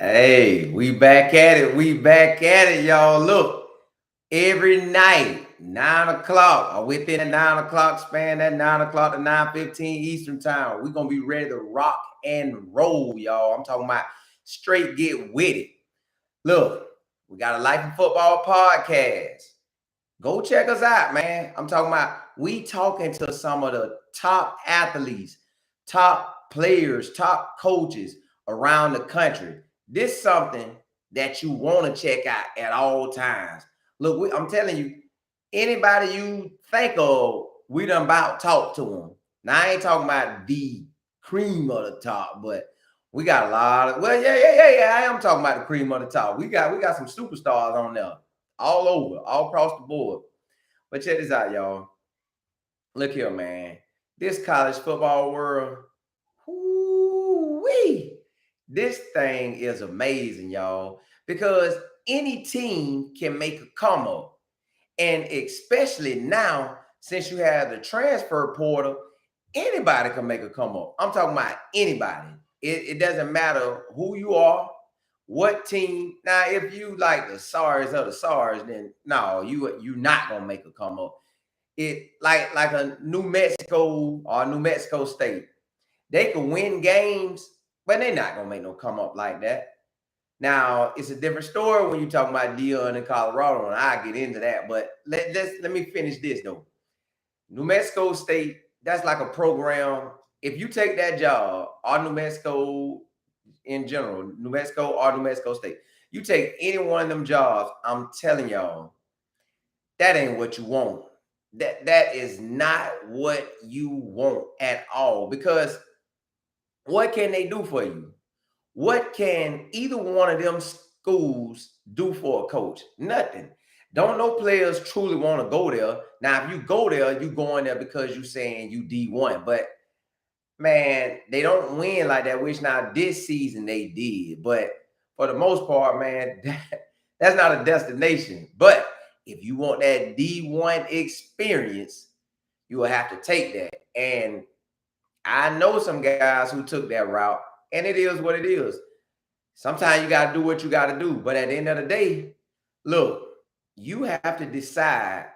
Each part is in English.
Hey, we back at it. We back at it, y'all. Look, every night, 9 o'clock, or within that 9 o'clock span, that 9 o'clock to 9:15 Eastern time, we're gonna be ready to rock and roll, y'all. I'm talking about straight get with it. Look, we got a Life in Football podcast. Go check us out, man. I'm talking about we talking to some of the top athletes, top players, top coaches around the country. This something that you want to check out at all times. Look, I'm telling you, anybody you think of, we done about talk to them. Now I ain't talking about the cream of the top, but we got a lot of yeah. I am talking about the cream of the top. We got some superstars on there all over, all across the board. But check this out, y'all. Look here, man. This college football world, whoo-wee, this thing is amazing, y'all, because any team can make a come up. And especially now, since you have the transfer portal, anybody can make a come up. I'm talking about anybody. It doesn't matter who you are, what team. Now, if you like the SARS or the SARS, then no, you not gonna make a come up. It like a New Mexico or New Mexico State. They can win games, but they're not gonna make no come up like that. Now, it's a different story when you're talking about Deion in Colorado, and I get into that. But let me finish this though. New Mexico State, that's like a program. If you take that job, or New Mexico in general, New Mexico or New Mexico State, you take any one of them jobs, I'm telling y'all, that ain't what you want. That is not what you want at all. Because what can they do for you? What can either one of them schools do for a coach? Nothing. Don't no players truly want to go there. Now, if you go there, you going there because you saying you D1. But man, they don't win like that, which now this season they did. But for the most part, man, that's not a destination. But if you want that D1 experience, you will have to take that. And I know some guys who took that route, and it is what it is. Sometimes you got to do what you got to do. But at the end of the day, look, you have to decide,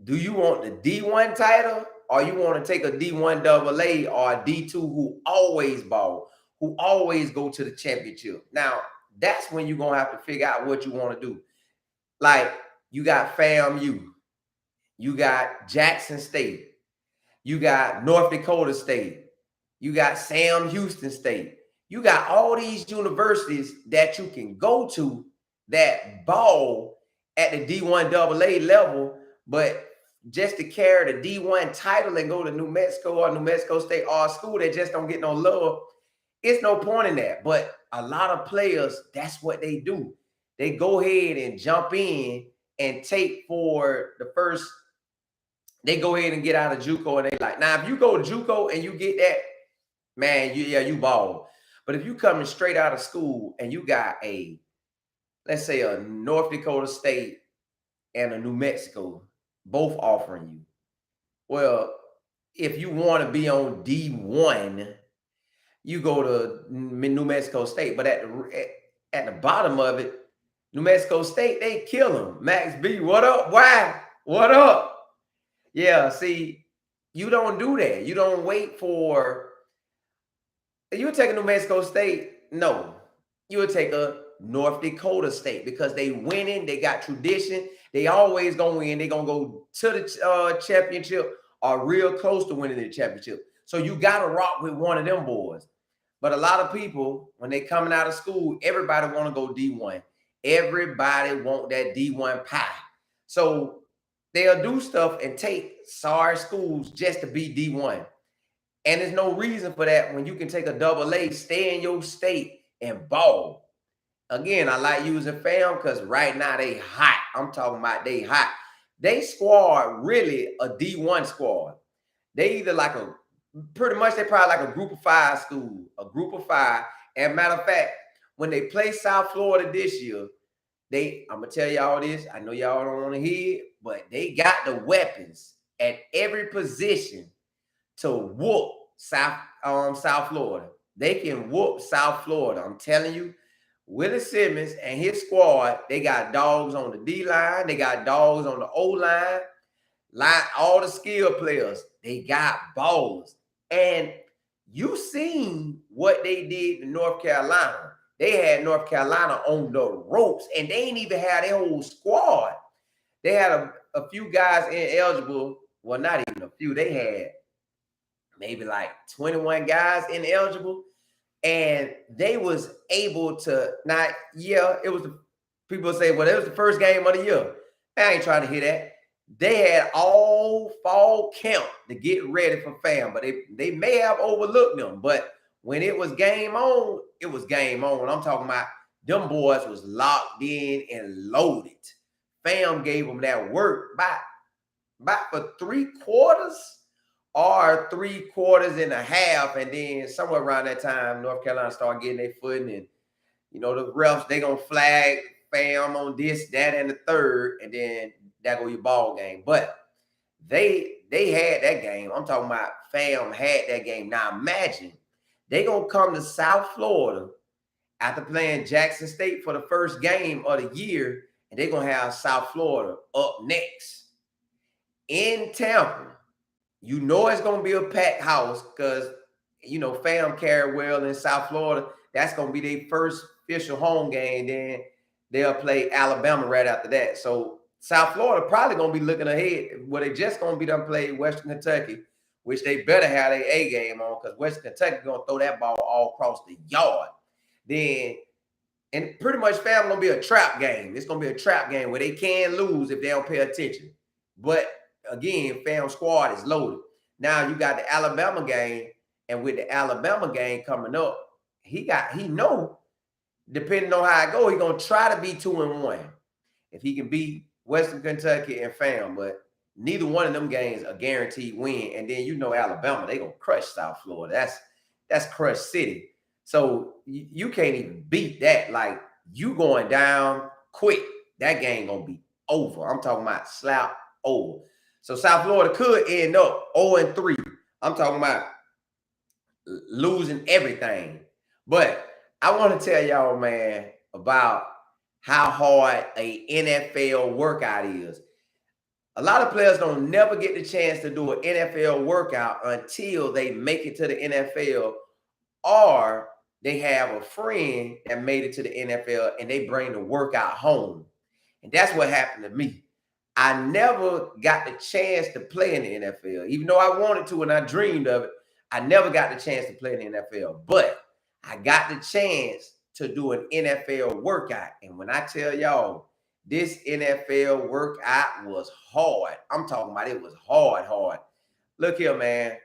do you want the D1 title or you want to take a D1 AA or a D2 who always ball, who always go to the championship? Now, that's when you're going to have to figure out what you want to do. Like, you got FAMU, you got Jackson State, you got North Dakota State, you got Sam Houston State. You got all these universities that you can go to that ball at the D1 AA level, but just to carry the D1 title and go to New Mexico or New Mexico State or a school that just don't get no love, it's no point in that. But a lot of players, that's what they do. They go ahead and jump in and take for the first, they go ahead and get out of JUCO and they like, now if you go to JUCO and you get that, man, you ball. But if you coming straight out of school and you got let's say a North Dakota State and a New Mexico, both offering you, well, if you want to be on D1, you go to New Mexico State. But at the bottom of it, New Mexico State, they kill them. Max B, what up? Why? What up? Yeah, see, you don't do that. You don't wait for, you would take a New Mexico State? No. You would take a North Dakota State because they winning, they got tradition, they always gonna win, they gonna go to the championship or real close to winning the championship. So you gotta rock with one of them boys. But a lot of people, when they coming out of school, everybody want to go D1. Everybody want that D1 pie. So they'll do stuff and take sorry schools just to be D1. And there's no reason for that when you can take a AA, stay in your state, and ball. Again, I like using fam because right now they hot. I'm talking about they hot. They squad really a D1 squad. They either like a, pretty much they probably like a group of five school, a group of five. And matter of fact, when they play South Florida this year, I'm going to tell y'all this. I know y'all don't want to hear it, but they got the weapons at every position to whoop South Florida. they can whoop South Florida. I'm telling you, Willie Simmons and his squad, they got dogs on the D line, they got dogs on the O line, all the skill players, they got ballers. And you seen what they did in North Carolina. They had North Carolina on the ropes, and they ain't even had their whole squad. They had a few guys ineligible. Well, not even a few. They had maybe like 21 guys ineligible. And they was able to not, it was people say, well, it was the first game of the year. I ain't trying to hear that. They had all fall camp to get ready for fam, but they may have overlooked them. But when it was game on, it was game on. I'm talking about them boys was locked in and loaded. Fam gave them that work by for 3/4 or 3/4 and then somewhere around that time, North Carolina started getting their footing, and the refs, they gonna flag fam on this, that, and the third, and then that go your ball game. But they had that game. I'm talking about fam had that game. Now imagine they gonna come to South Florida after playing Jackson State for the first game of the year, and they're gonna have South Florida up next in Tampa. It's going to be a packed house because, fam carry well in South Florida. That's going to be their first official home game. Then they'll play Alabama right after that. So South Florida probably going to be looking ahead. Well, they just going to be done play Western Kentucky, which they better have their A game on because Western Kentucky going to throw that ball all across the yard. And pretty much fam going to be a trap game. It's going to be a trap game where they can lose if they don't pay attention. But again, fam squad is loaded. Now you got the Alabama game, and with the Alabama game coming up, he know, depending on how it go, he gonna try to be 2-1 if he can beat Western Kentucky and fam. But neither one of them games a guaranteed win. And then Alabama, they gonna crush South Florida. That's crush city. So you can't even beat that. Like, you going down quick, that game gonna be over. I'm talking about slap over. So South Florida could end up 0-3. I'm talking about losing everything. But I want to tell y'all, man, about how hard a NFL workout is. A lot of players don't never get the chance to do an NFL workout until they make it to the NFL, or they have a friend that made it to the NFL and they bring the workout home. And that's what happened to me. I never got the chance to play in the NFL. Even though I wanted to and I dreamed of it, I never got the chance to play in the NFL. But I got the chance to do an NFL workout. And when I tell y'all, this NFL workout was hard. I'm talking about it was hard. Look here, man.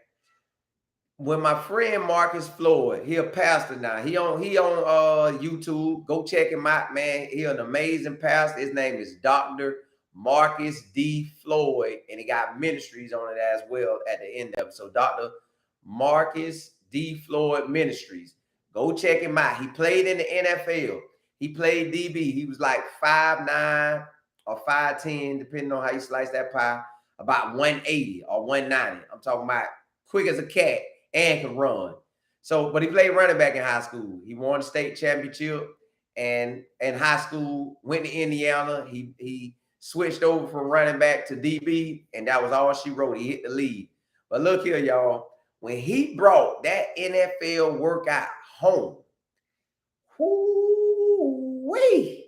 When my friend Marcus Floyd, he a pastor now. He on YouTube. Go check him out, man. He an amazing pastor. His name is Dr. Marcus D. Floyd, and he got ministries on it as well at the end of it. So Dr. Marcus D. Floyd Ministries. Go check him out. He played in the NFL. He played DB. He was like 5'9" or 5'10", depending on how you slice that pie, about 180 or 190. I'm talking about quick as a cat and can run. So, but he played running back in high school. He won the state championship, and in high school, went to Indiana. He switched over from running back to DB, and that was all she wrote. He hit the lead. But look here, y'all. When he brought that NFL workout home, whoo-wee,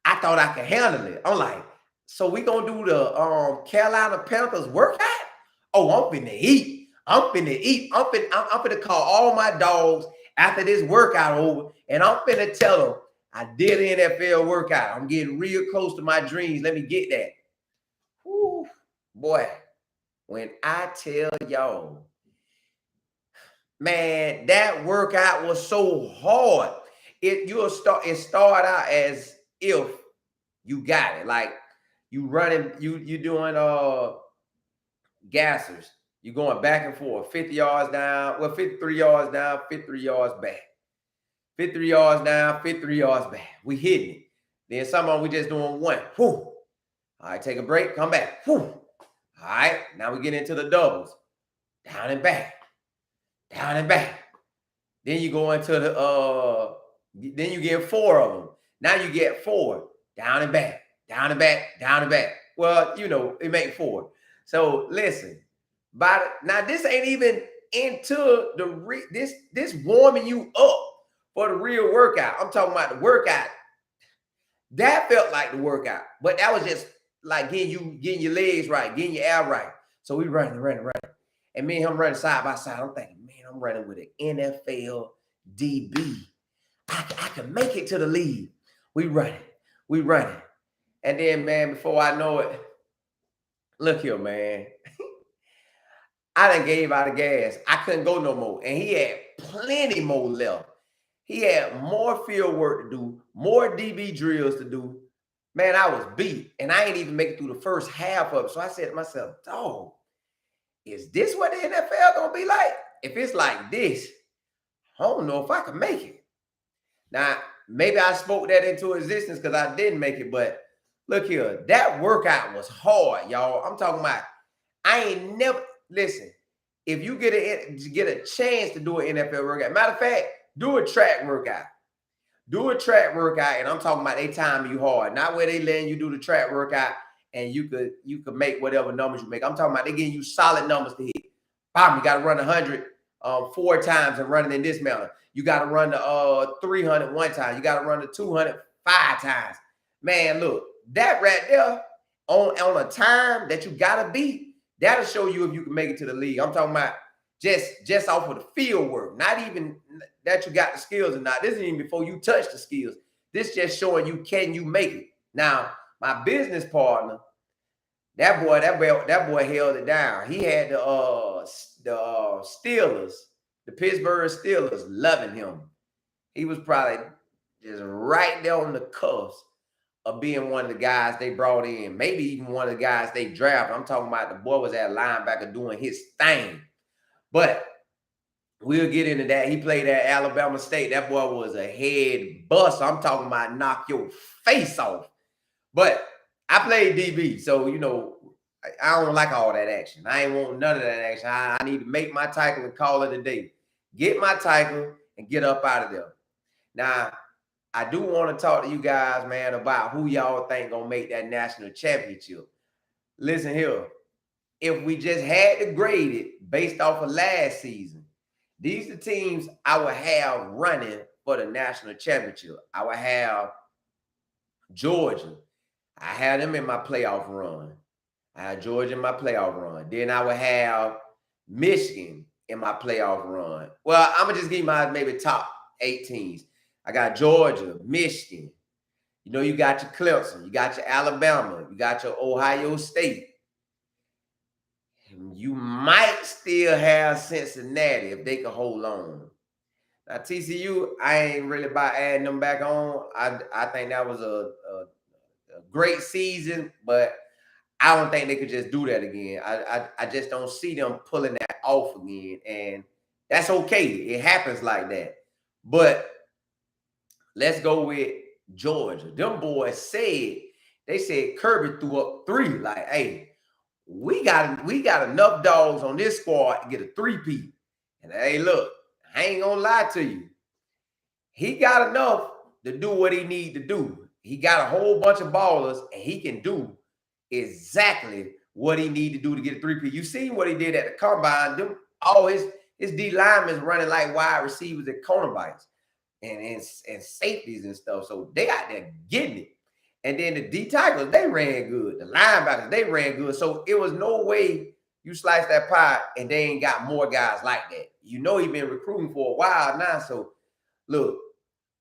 I thought I could handle it. I'm like, so we gonna do the Carolina Panthers workout? Oh, I'm finna eat. I'm finna call all my dogs after this workout over, and I'm finna tell them I did an NFL workout. I'm getting real close to my dreams. Let me get that. Whew, boy, when I tell y'all, man, that workout was so hard. It start out as if you got it. Like, you running, you doing gassers. You're going back and forth, 50 yards down, 53 yards down, 53 yards back. 53 yards down, 53 yards back. We hitting it. Then some of them we just doing one. Whew. All right, take a break, come back. Whew. All right, now we get into the doubles. Down and back. Down and back. Then you go into then you get 4 of them. Now you get 4 down and back, down and back, down and back. Well, it make 4. So listen, now this ain't even into this warming you up for the real workout. I'm talking about the workout. That felt like the workout, but that was just like getting your legs right, getting your air right. So we running. And me and him running side by side. I'm thinking, man, I'm running with an NFL DB. I can make it to the league. We running. And then, man, before I know it, look here, man. I done gave out of gas. I couldn't go no more. And he had plenty more left. He had more field work to do, more DB drills to do. Man, I was beat. And I ain't even make it through the first half of it. So I said to myself, dog, is this what the NFL gonna be like? If it's like this, I don't know if I can make it. Now, maybe I spoke that into existence because I didn't make it, but look here, that workout was hard, y'all. I'm talking about, I ain't never, listen, if you get a chance to do an NFL workout, matter of fact, do a track workout. Do a track workout, and I'm talking about they time you hard, not where they letting you do the track workout and you could make whatever numbers you make. I'm talking about they getting you solid numbers to hit. Bam, you got to run 100 4 times and run it in this manner. You got to run the 300 one time. You got to run the 200 5 times. Man, look, that right there on a time that you got to beat, that'll show you if you can make it to the league. I'm talking about just off of the field work, not even that you got the skills or not. This isn't even before you touch the skills. This just showing you, can you make it? Now, my business partner, that boy held it down. He had the Steelers, the Pittsburgh Steelers, loving him. He was probably just right there on the cusp of being one of the guys they brought in, maybe even one of the guys they drafted. I'm talking about the boy was at linebacker doing his thing. But we'll get into that. He played at Alabama State. That boy was a head buster. I'm talking about knock your face off. But I played DB, so, I don't like all that action. I ain't want none of that action. I need to make my tackle and call it a day. Get my tackle and get up out of there. Now, I do want to talk to you guys, man, about who y'all think gonna make that national championship. Listen here. If we just had to grade it based off of last season, these are the teams I would have running for the national championship. I would have Georgia. I had them in my playoff run. I had Georgia in my playoff run. Then I would have Michigan in my playoff run. Well, I'm going to just give you my maybe top 8 teams. I got Georgia, Michigan. You got your Clemson. You got your Alabama. You got your Ohio State. You might still have Cincinnati if they can hold on. Now, TCU, I ain't really about adding them back on. I think that was a great season, but I don't think they could just do that again. I just don't see them pulling that off again, and that's okay. It happens like that. But let's go with Georgia. Them boys said Kirby threw up 3. Like, hey, we got enough dogs on this squad to get a 3-peat. And hey, look, I ain't gonna lie to you. He got enough to do what he need to do. He got a whole bunch of ballers, and he can do exactly what he need to do to get a 3-peat. You seen what he did at the combine. All his D linemen running like wide receivers at cornerbacks and safeties and stuff. So they out there getting it. And then the D tackles, they ran good. The linebackers, they ran good. So it was no way you slice that pie and they ain't got more guys like that. He been recruiting for a while now. So look,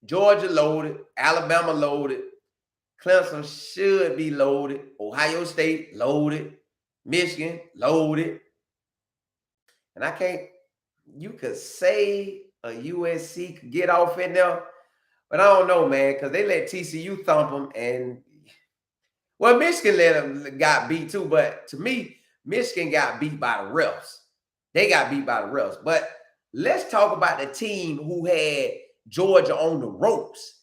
Georgia loaded, Alabama loaded, Clemson should be loaded, Ohio State loaded, Michigan loaded. And you could say a USC could get off in there, but I don't know, man, because they let TCU thump them. And, well, Michigan got beat too, but to me, Michigan got beat by the refs. They got beat by the refs. But let's talk about the team who had Georgia on the ropes.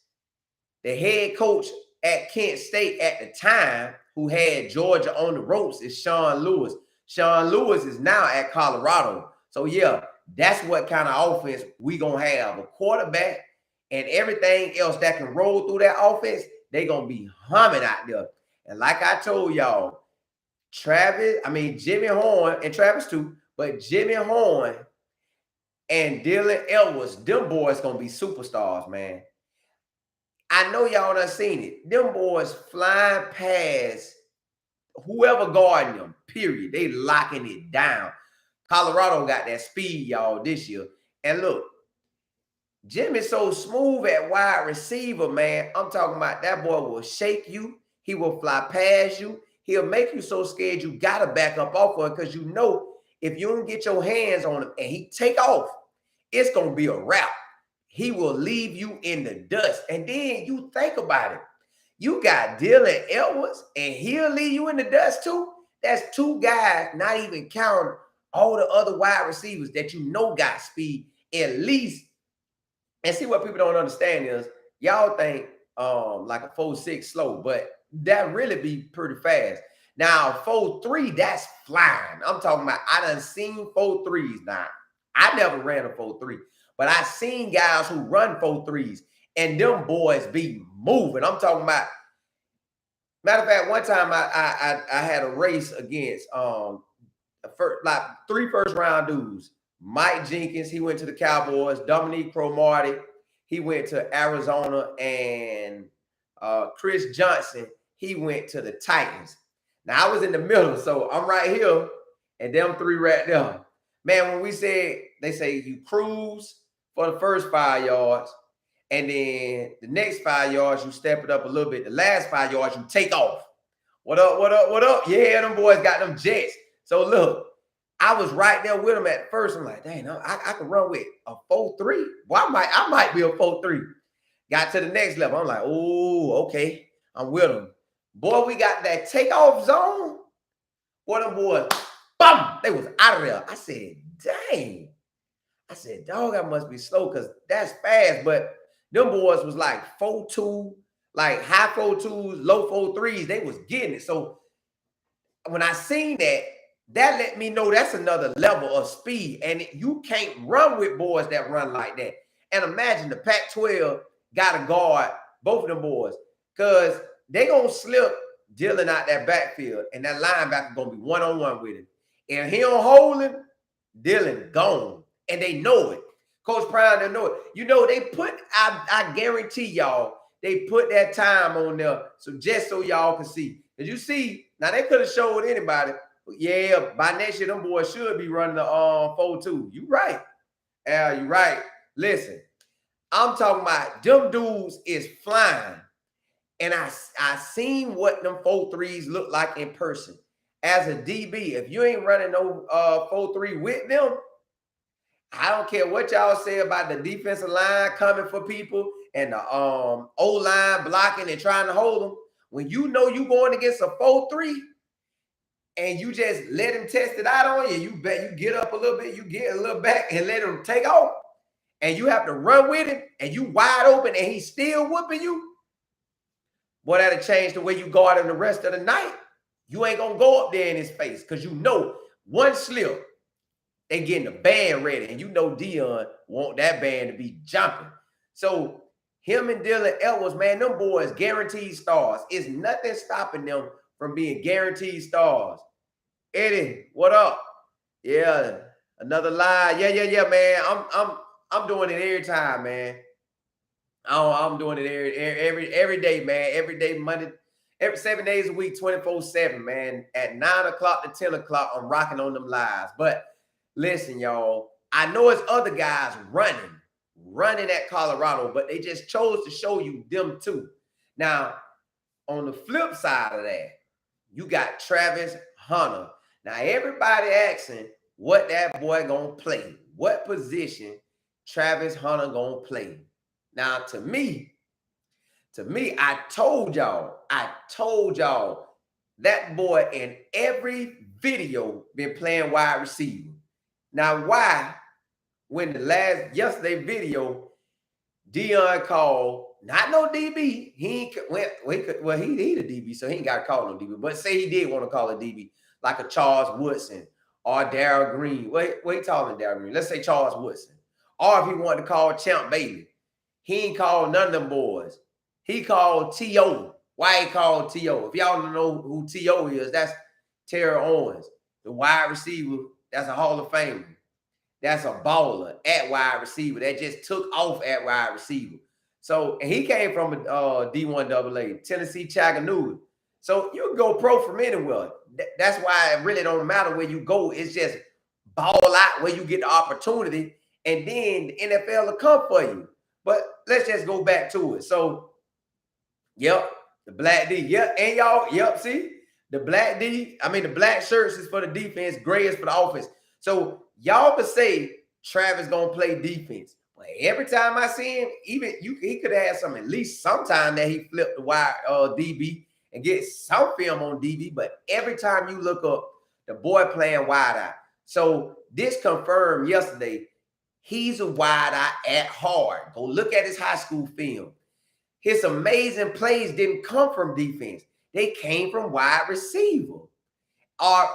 The head coach at Kent State at the time who had Georgia on the ropes is Sean Lewis. Sean Lewis is now at Colorado. So, yeah, that's what kind of offense we gonna have. A quarterback and everything else that can roll through that offense, they gonna be humming out there. And like I told y'all, Jimmy Horn and Travis too, but Jimmy Horn and Dylan Edwards, them boys gonna be superstars, man. I know y'all done seen it. Them boys flying past whoever guarding them, period. They locking it down. Colorado got that speed, y'all, this year. And look, Jimmy's so smooth at wide receiver, man. I'm talking about that boy will shake you. He will fly past you. He'll make you so scared you got to back up off of it because you know if you don't get your hands on him and he take off, it's going to be a wrap. He will leave you in the dust. And then you think about it. You got Dylan Edwards and he'll leave you in the dust too. That's two guys, not even counting all the other wide receivers that you know got speed at least. And see what people don't understand is y'all think like a 4.6 slow, but that really be pretty fast. Now 4.3, that's flying. I'm talking about I done seen 4.3s now. I never ran a 4.3, but I seen guys who run 4.3s and them boys be moving. I'm talking about, matter of fact, one time I had a race against like 3 first-round dudes. Mike Jenkins, he went to the Cowboys. Dominique Cromartie, he went to Arizona. And Chris Johnson, he went to the Titans. Now, I was in the middle, so I'm right here, and them 3 right there. Man, when we said, they say you cruise for the first 5 yards, and then the next 5 yards, you step it up a little bit. The last 5 yards, you take off. What up, what up, what up? Yeah, them boys got them jets. So, look. I was right there with him at first. I'm like, dang, I can run with a 4.3. Well, I might be a 4.3. Got to the next level. I'm like, oh, okay. I'm with him. Boy, we got that takeoff zone. Boy, them boys, bam, they was out of there. I said, dang. I said, dog, I must be slow because that's fast. But them boys was like 4.2, like high 4.2s, low 4.3s. They was getting it. So when I seen that, that let me know that's another level of speed. And you can't run with boys that run like that. And imagine the Pac-12 got to guard both of them boys because they going to slip Dylan out that backfield. And that linebacker going to be one-on-one with him. And he don't hold him, Dylan gone. And they know it. Coach Brown, they know it. You know, they put, I guarantee y'all, they put that time on there so just so y'all can see. Because you see, now they could have showed anybody. Yeah, by next year, them boys should be running the 4.2. You right. Al, you right. Listen, I'm talking about them dudes is flying. And I seen what them 4.3s look like in person. As a DB, if you ain't running no 4.3 with them, I don't care what y'all say about the defensive line coming for people and the O-line blocking and trying to hold them. When you know you going against a 4.3, and you just let him test it out on you, you bet you get up a little bit, you get a little back and let him take off. And you have to run with him and you wide open and he's still whooping you. Boy, that'll change the way you guard him the rest of the night. You ain't going to go up there in his face because you know one slip, they getting the band ready. And you know Deion want that band to be jumping. So him and Dylan Edwards, man, them boys guaranteed stars. It's nothing stopping them from being guaranteed stars. Eddie, what up? Yeah, another lie. Yeah, man. I'm doing it every time, man. I'm doing it every day, man. Every day, Monday, every 7 days a week, 24/7, man. At 9 o'clock to 10 o'clock, I'm rocking on them lives. But listen, y'all, I know it's other guys running at Colorado, but they just chose to show you them too. Now, on the flip side of that, you got Travis Hunter. Now, everybody asking what that boy gonna play. What position Travis Hunter gonna play? Now, to me, I told y'all that boy in every video been playing wide receiver. Now, why? When the yesterday video, Deion called, not no DB. He ain't, well, he the DB, so he ain't got to call no DB. But say he did want to call a DB, like a Charles Woodson or Darryl Green. Wait, taller than Darryl Green. Let's say Charles Woodson. Or if he wanted to call Champ Bailey, he ain't called none of them boys. He called T.O. Why he called T.O.? If y'all don't know who T.O. is, that's Terry Owens, the wide receiver. That's a Hall of Famer. That's a baller at wide receiver that just took off at wide receiver. So, and he came from a D1 AA, Tennessee Chattanooga. So you can go pro from anywhere. That's why it really don't matter where you go. It's just ball out where you get the opportunity, and then the NFL will come for you. But let's just go back to it. So, yep, the black D. Yep, and y'all, yep, see? The black D, the black shirts is for the defense, gray is for the offense. So y'all could say Travis gonna play defense. But every time I see him, he could have some at least sometime that he flipped the wide DB and get some film on DB. But every time you look up, the boy playing wide out. So this confirmed yesterday, he's a wide eye at heart. Go look at his high school film. His amazing plays didn't come from defense. They came from wide receiver. Or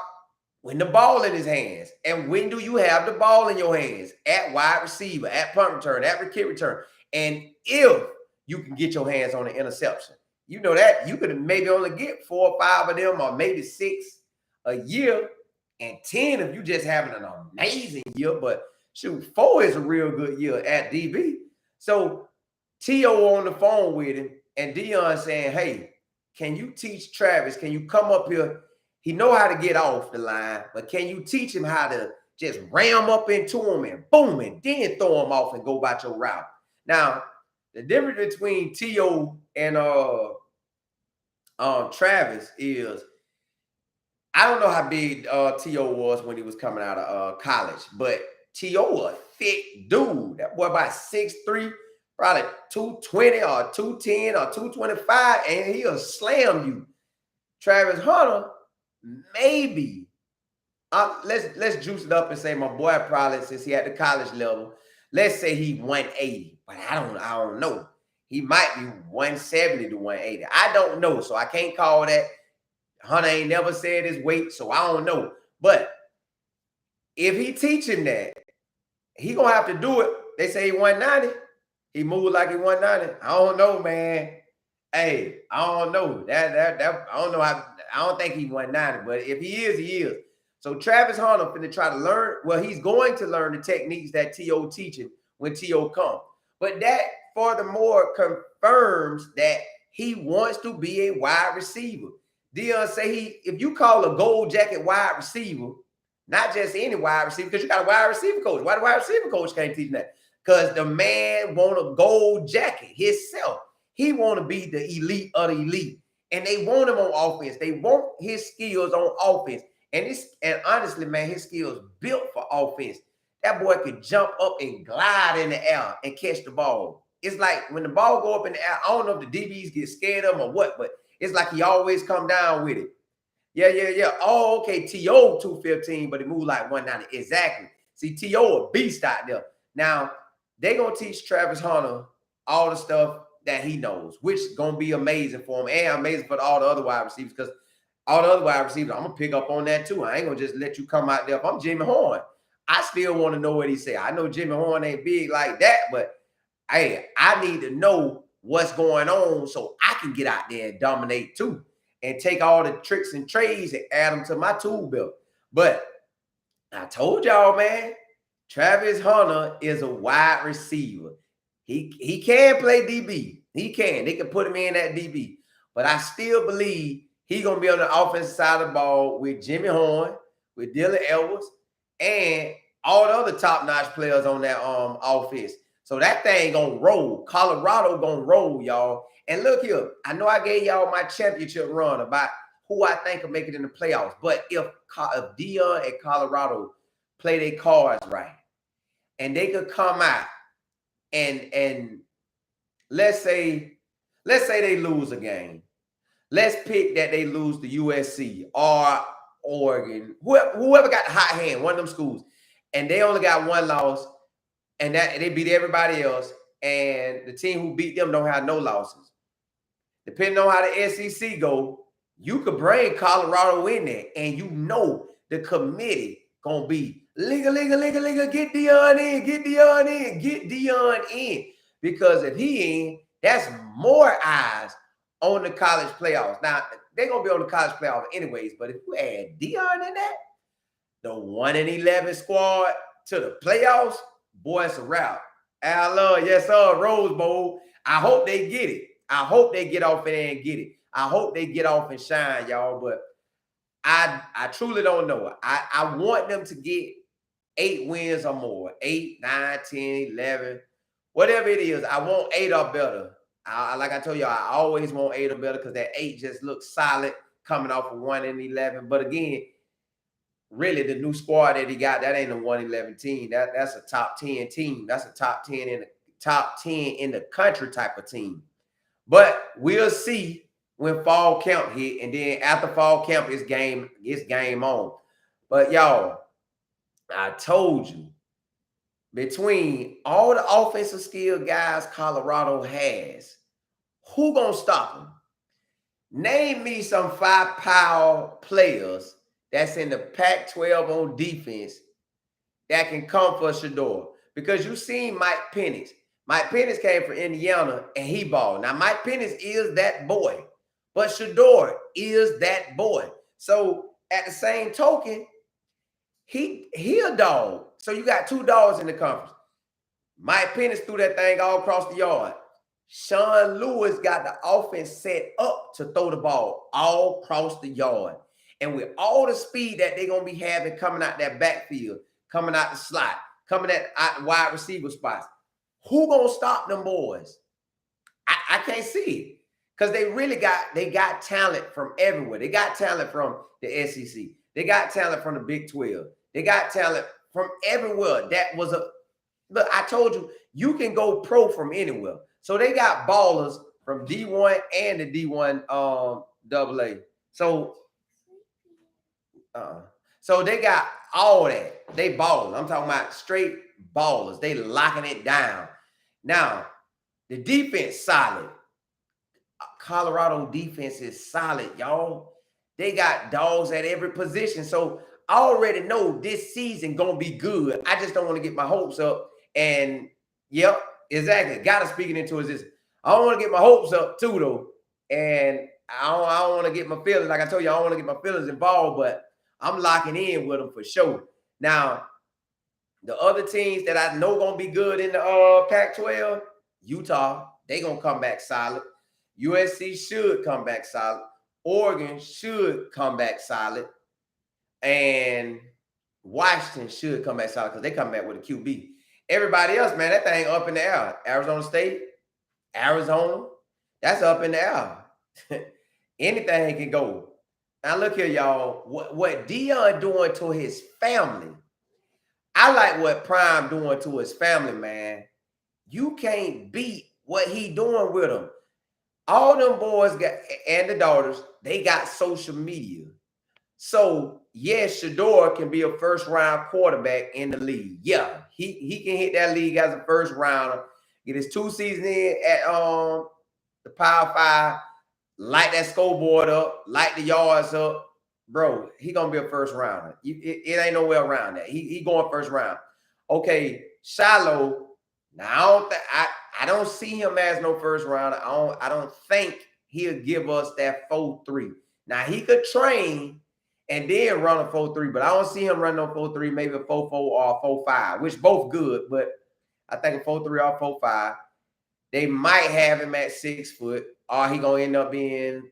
when the ball in his hands. And when do you have the ball in your hands? At wide receiver, at punt return, at kick return. And if you can get your hands on an interception, you know that you could maybe only get 4 or 5 of them, or maybe 6 a year, and 10 if you just having an amazing year. But shoot, 4 is a real good year at DB. So T.O. on the phone with him, and Deion saying, hey, can you teach Travis? Can you come up here? He know how to get off the line, but can you teach him how to just ram up into him and boom, and then throw him off and go about your route? Now, the difference between T.O. and Travis is, I don't know how big T.O. was when he was coming out of college, but T.O. a thick dude. That boy about 6'3", probably 220 or 210 or 225, and he'll slam you. Travis Hunter, maybe. Let's juice it up and say my boy probably, since he at the college level, let's say he 180, but I don't know. He might be 170 to 180. I don't know, so I can't call that. Hunter ain't never said his weight, so I don't know. But if he teach him that, he gonna have to do it. They say he 190. He moved like he 190. I don't know, man. Hey, I don't know. That I don't know. I don't think he 190, but if he is, he is. So Travis Hunter finna try to learn. Well, he's going to learn the techniques that T.O. teaching when T.O. come. But that furthermore confirms that he wants to be a wide receiver. Deion say if you call a gold jacket wide receiver, not just any wide receiver, because you got a wide receiver coach. Why the wide receiver coach can't teach that? Because the man want a gold jacket himself. He want to be the elite of the elite. And they want him on offense. They want his skills on offense. And honestly, man, his skills built for offense. That boy could jump up and glide in the air and catch the ball. It's like when the ball go up in the air, I don't know if the DBs get scared of him or what, but it's like he always come down with it. Yeah. Oh, okay, T.O. 215, but he moved like 190. Exactly. See, T.O. a beast out there. Now, they going to teach Travis Hunter all the stuff that he knows, which is going to be amazing for him and amazing for all the other wide receivers, because all the other wide receivers, I'm going to pick up on that too. I ain't going to just let you come out there. If I'm Jimmy Horn, I still want to know what he said. I know Jimmy Horn ain't big like that, but hey, I need to know what's going on so I can get out there and dominate too and take all the tricks and trades and add them to my tool belt. But I told y'all, man, Travis Hunter is a wide receiver. He can play DB. He can. They can put him in at DB. But I still believe he's going to be on the offensive side of the ball with Jimmy Horn, with Dylan Edwards, and all the other top-notch players on that offense. So that thing going to roll. Colorado going to roll, y'all. And look here, I know I gave y'all my championship run about who I think will make it in the playoffs. But if Deion and Colorado play their cards right, and they could come out and let's say they lose a game. Let's pick that they lose to USC or Oregon, whoever got the hot hand, one of them schools, and they only got one loss, and they beat everybody else, and the team who beat them don't have no losses. Depending on how the SEC go, you could bring Colorado in there, and you know the committee gonna be Liga, get Deion in, get Deion in, get Deion in. Because if he in, that's more eyes on the college playoffs. Now, they're gonna be on the college playoffs anyways, but if you add Deion in that, the 1-11 squad to the playoffs, boy, it's a wrap. Al, yes, sir, Rose Bowl. I hope they get it. I hope they get off there and get it. I hope they get off and shine, y'all. But I truly don't know. I want them to get 8 wins or more. 8, 9, 10, 11. Whatever it is, I want 8 or better. Like I told you, I always want 8 or better because that 8 just looks solid coming off of 1-11. But again, really the new squad that he got, that ain't a 1-11 team. That's a top 10 team. That's a top 10 in the country type of team. But we'll see when fall camp hit, and then after fall camp, it's game on. But y'all, I told you, between all the offensive skill guys Colorado has, who gonna stop them? Name me some 5-power players that's in the Pac-12 on defense that can come for Shedeur. Because you seen Mike Penix. Mike Penix came from Indiana and he balled. Now, Mike Penix is that boy, but Shedeur is that boy. So at the same token, he a dog. So you got 2 dogs in the conference. Mike Penix threw that thing all across the yard. Sean Lewis got the offense set up to throw the ball all across the yard. And with all the speed that they're going to be having coming out that backfield, coming out the slot, coming out wide receiver spots, who going to stop them boys? I can't see it. Because they got talent from everywhere. They got talent from the SEC. They got talent from the Big 12. They got talent from everywhere. Look, I told you, you can go pro from anywhere. So they got ballers from D1 and the D1 AA. So they got all that. They balling. I'm talking about straight ballers. They locking it down. Now, the defense solid. Colorado defense is solid, y'all. They got dogs at every position. So I already know this season gonna be good. I just don't want to get my hopes up. And yep, exactly. Gotta speak it into existence. I don't want to get my hopes up too, though. And I don't want to get my feelings. Like I told you, I don't want to get my feelings involved, but I'm locking in with them for sure. Now, the other teams that I know gonna be good in the Pac-12, Utah, they gonna come back solid. USC should come back solid. Oregon should come back solid. And Washington should come back solid because they come back with a QB. Everybody else, man, that thing up in the air. Arizona State, Arizona, that's up in the air. Anything can go. Now, look here, y'all. What Deion doing to his family, I like what Prime doing to his family, man. You can't beat what he doing with them. All them boys and the daughters, they got social media. So, yes, Shedeur can be a first-round quarterback in the league. Yeah, he can hit that league as a first-rounder, get his 2 seasons in at the Power 5, light that scoreboard up, light the yards up. Bro, he going to be a first-rounder. It ain't no way around that. He going first round. Okay, Shiloh, now I don't see him as no first-rounder. I don't think he'll give us that 4-3. Now, he could train and then run a 4-3, but I don't see him running no 4-3, maybe a 4-4 or a 4-5, which both good, but I think a 4-3 or 4-5. They might have him at 6 foot, or he gonna end up being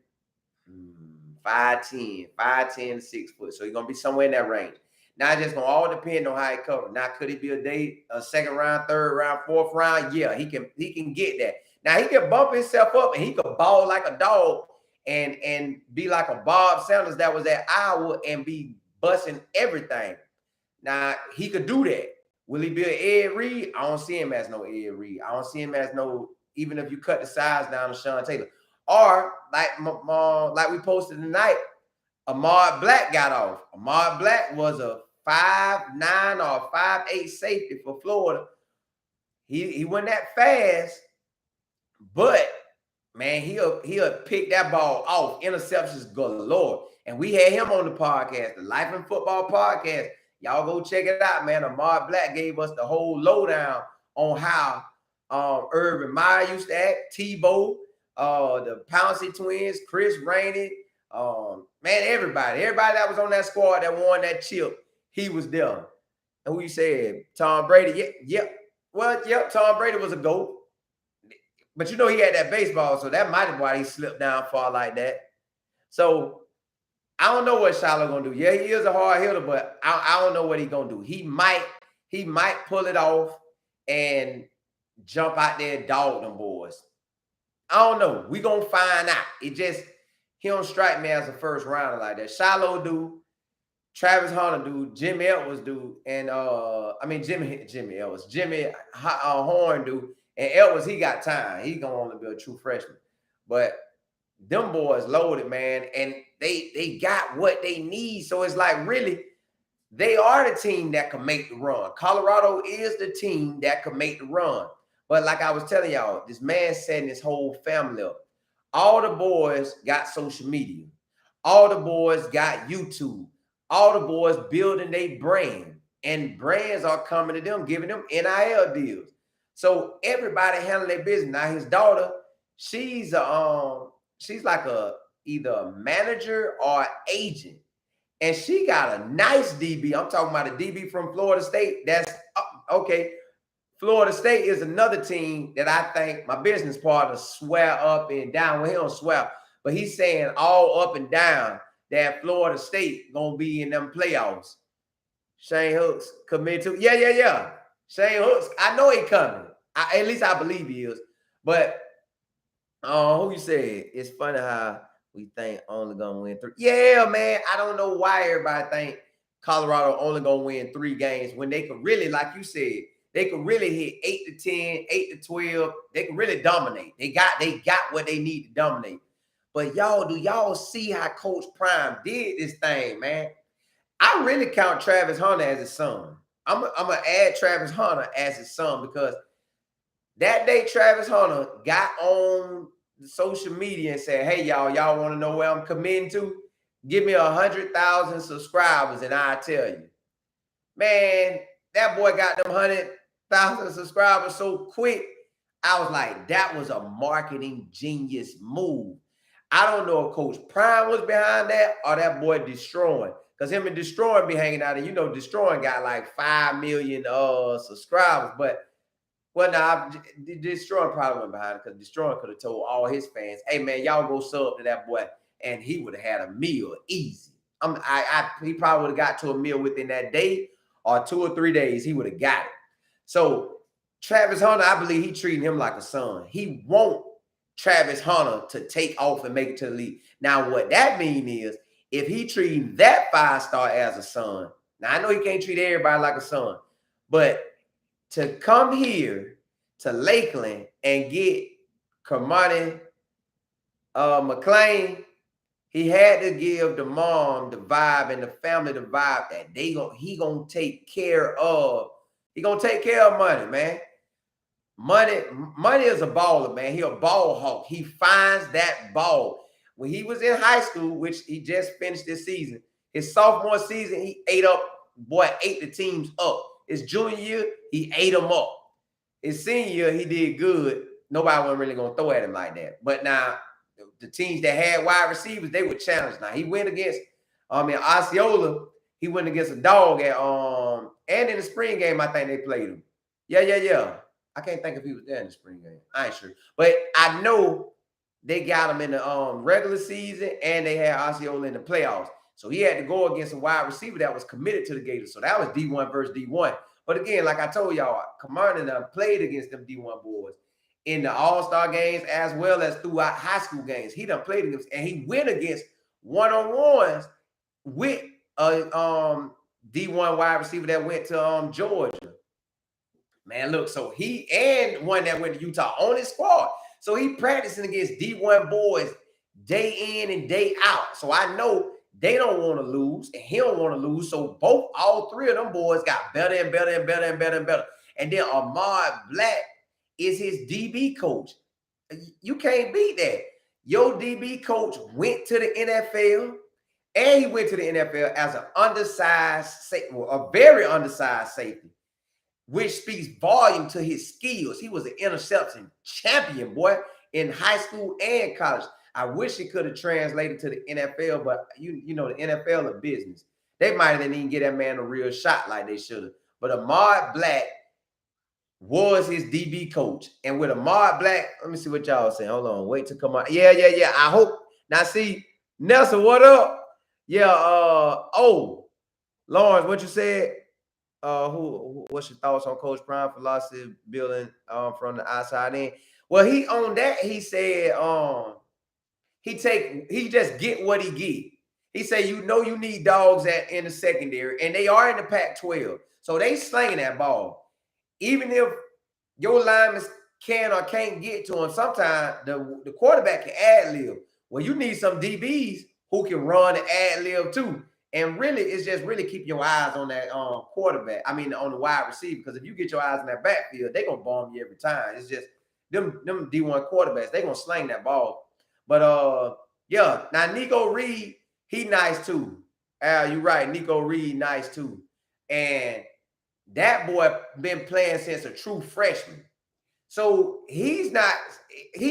5'10", 6 foot. So he's gonna be somewhere in that range. Now it's just gonna all depend on how he covers. Now, could he be a second round, third round, fourth round? Yeah, he can get that. Now he can bump himself up and he could ball like a dog and be like a Bob Sanders that was at Iowa and be busting everything. Now, he could do that. Will he be an Ed Reed? I don't see him as no Ed Reed. I don't see him as no, even if you cut the size down to Sean Taylor. Or, like we posted tonight, Ahmad Black got off. Ahmad Black was a 5'9" or 5'8" safety for Florida. He wasn't that fast, but man, he'll pick that ball off. Interceptions galore. And we had him on the podcast, the Life in Football podcast. Y'all go check it out, man. Ahmad Black gave us the whole lowdown on how Urban Meyer used to act, Tebow, the Pouncey twins, Chris Rainey, man, everybody that was on that squad that won that chip, he was there. And who you said? Tom Brady. Yep. Well, yep, Tom Brady was a GOAT. But you know he had that baseball, so that might be why he slipped down far like that. So I don't know what Shiloh gonna do. Yeah, he is a hard hitter, but I don't know what he's gonna do. He might pull it off and jump out there and dog them boys. I don't know. We gonna find out. It just he don't strike me as a first rounder like that. Shiloh do, Travis Hunter do, Jimmy Edwards do, and Jimmy Edwards, Jimmy Horn do, and Edwards he got time. He gonna only be a true freshman, but them boys loaded, man, and they got what they need. So it's like really, they are the team that can make the run. Colorado is the team that can make the run. But like I was telling y'all, this man setting his whole family up. All the boys got social media. All the boys got YouTube. All the boys building their brand. And brands are coming to them, giving them NIL deals. So everybody handling their business. Now his daughter, she's like either a manager or agent. And she got a nice DB. I'm talking about a DB from Florida State. That's okay. Florida State is another team that I think my business partner swear up and down. Well, he don't swear, but he's saying all up and down that Florida State gonna be in them playoffs. Shane Hooks commit to. Yeah. Shane Hooks, I know he coming. At least I believe he is. But who you said? It's funny how we think only gonna win 3. Yeah, man. I don't know why everybody think Colorado only gonna win 3 games when they could really, like you said, they could really hit 8 to 10, 8 to 12. They can really dominate. They got what they need to dominate. But do y'all see how Coach Prime did this thing, man? I really count Travis Hunter as his son. I'm gonna add Travis Hunter as his son because that day Travis Hunter got on social media and said, hey, y'all want to know where I'm committing to? Give me 100,000 subscribers and I'll tell you. Man, that boy got them 100,000 subscribers so quick. I was like, that was a marketing genius move. I don't know if Coach Prime was behind that or that boy Destroying. Because him and Destroying be hanging out. And Destroying got like 5 million subscribers. But well, nah, Destroying probably went behind it because Destroying could have told all his fans, hey, man, y'all go sub to that boy. And he would have had a meal easy. He probably would have got to a meal within that day or 2 or 3 days. He would have got it. So Travis Hunter, I believe he treating him like a son. He want Travis Hunter to take off and make it to the league. Now, what that means is if he treating that 5-star as a son, now I know he can't treat everybody like a son, but to come here to Lakeland and get Kamani McLean, he had to give the mom the vibe and the family the vibe that he gonna take care of. He gonna take care of money, man. Money is a baller, man. He a ball hawk. He finds that ball. When he was in high school, which he just finished this season, his sophomore season, he ate the teams up. His junior year, he ate them up. His senior year, he did good. Nobody wasn't really going to throw at him like that. But now, the teams that had wide receivers, they were challenged. Now, he went against, Osceola, he went against a dog at, and in the spring game, I think they played him. Yeah. I can't think if he was there in the spring game. I ain't sure. But I know they got him in the regular season, and they had Osceola in the playoffs. So he had to go against a wide receiver that was committed to the Gators. So that was D1 versus D1. But again, like I told y'all, Kamani played against them D1 boys in the All-Star games as well as throughout high school games. He done played against, and he went against one-on-ones with a D1 wide receiver that went to Georgia. Man, look, so he and one that went to Utah on his squad. So he practicing against D1 boys day in and day out. So I know they don't want to lose, and he don't want to lose. So all 3 of them boys got better and better and better and better and better. And then Ahmad Black is his DB coach. You can't beat that. Your DB coach went to the NFL, And he went to the NFL as an undersized, a very undersized safety, which speaks volume to his skills. He was an interception champion, boy, in high school and college. I wish it could have translated to the NFL, but you know the NFL of business. They might have even get that man a real shot like they should have. But Ahmad Black was his DB coach. And with Ahmad Black, let me see what y'all saying. Hold on, wait to come out. Yeah. I hope. Now see, Nelson, what up? Yeah, Lawrence, what you said? What's your thoughts on Coach Prime philosophy building from the outside in? Well, he on that, he said he just get what he get. He said, you need dogs in the secondary, and they are in the Pac-12. So they slinging that ball. Even if your linemen can or can't get to him, sometimes the quarterback can ad-lib. Well, you need some DBs who can run and ad-lib too. And really, it's just really keep your eyes on that quarterback. I mean, on the wide receiver, because if you get your eyes on that backfield, they're going to bomb you every time. It's just them D1 quarterbacks, they're going to sling that ball. But, yeah, now Nico Reed, he nice too. Al, you're right. Nico Reed, nice too. And that boy been playing since a true freshman. So he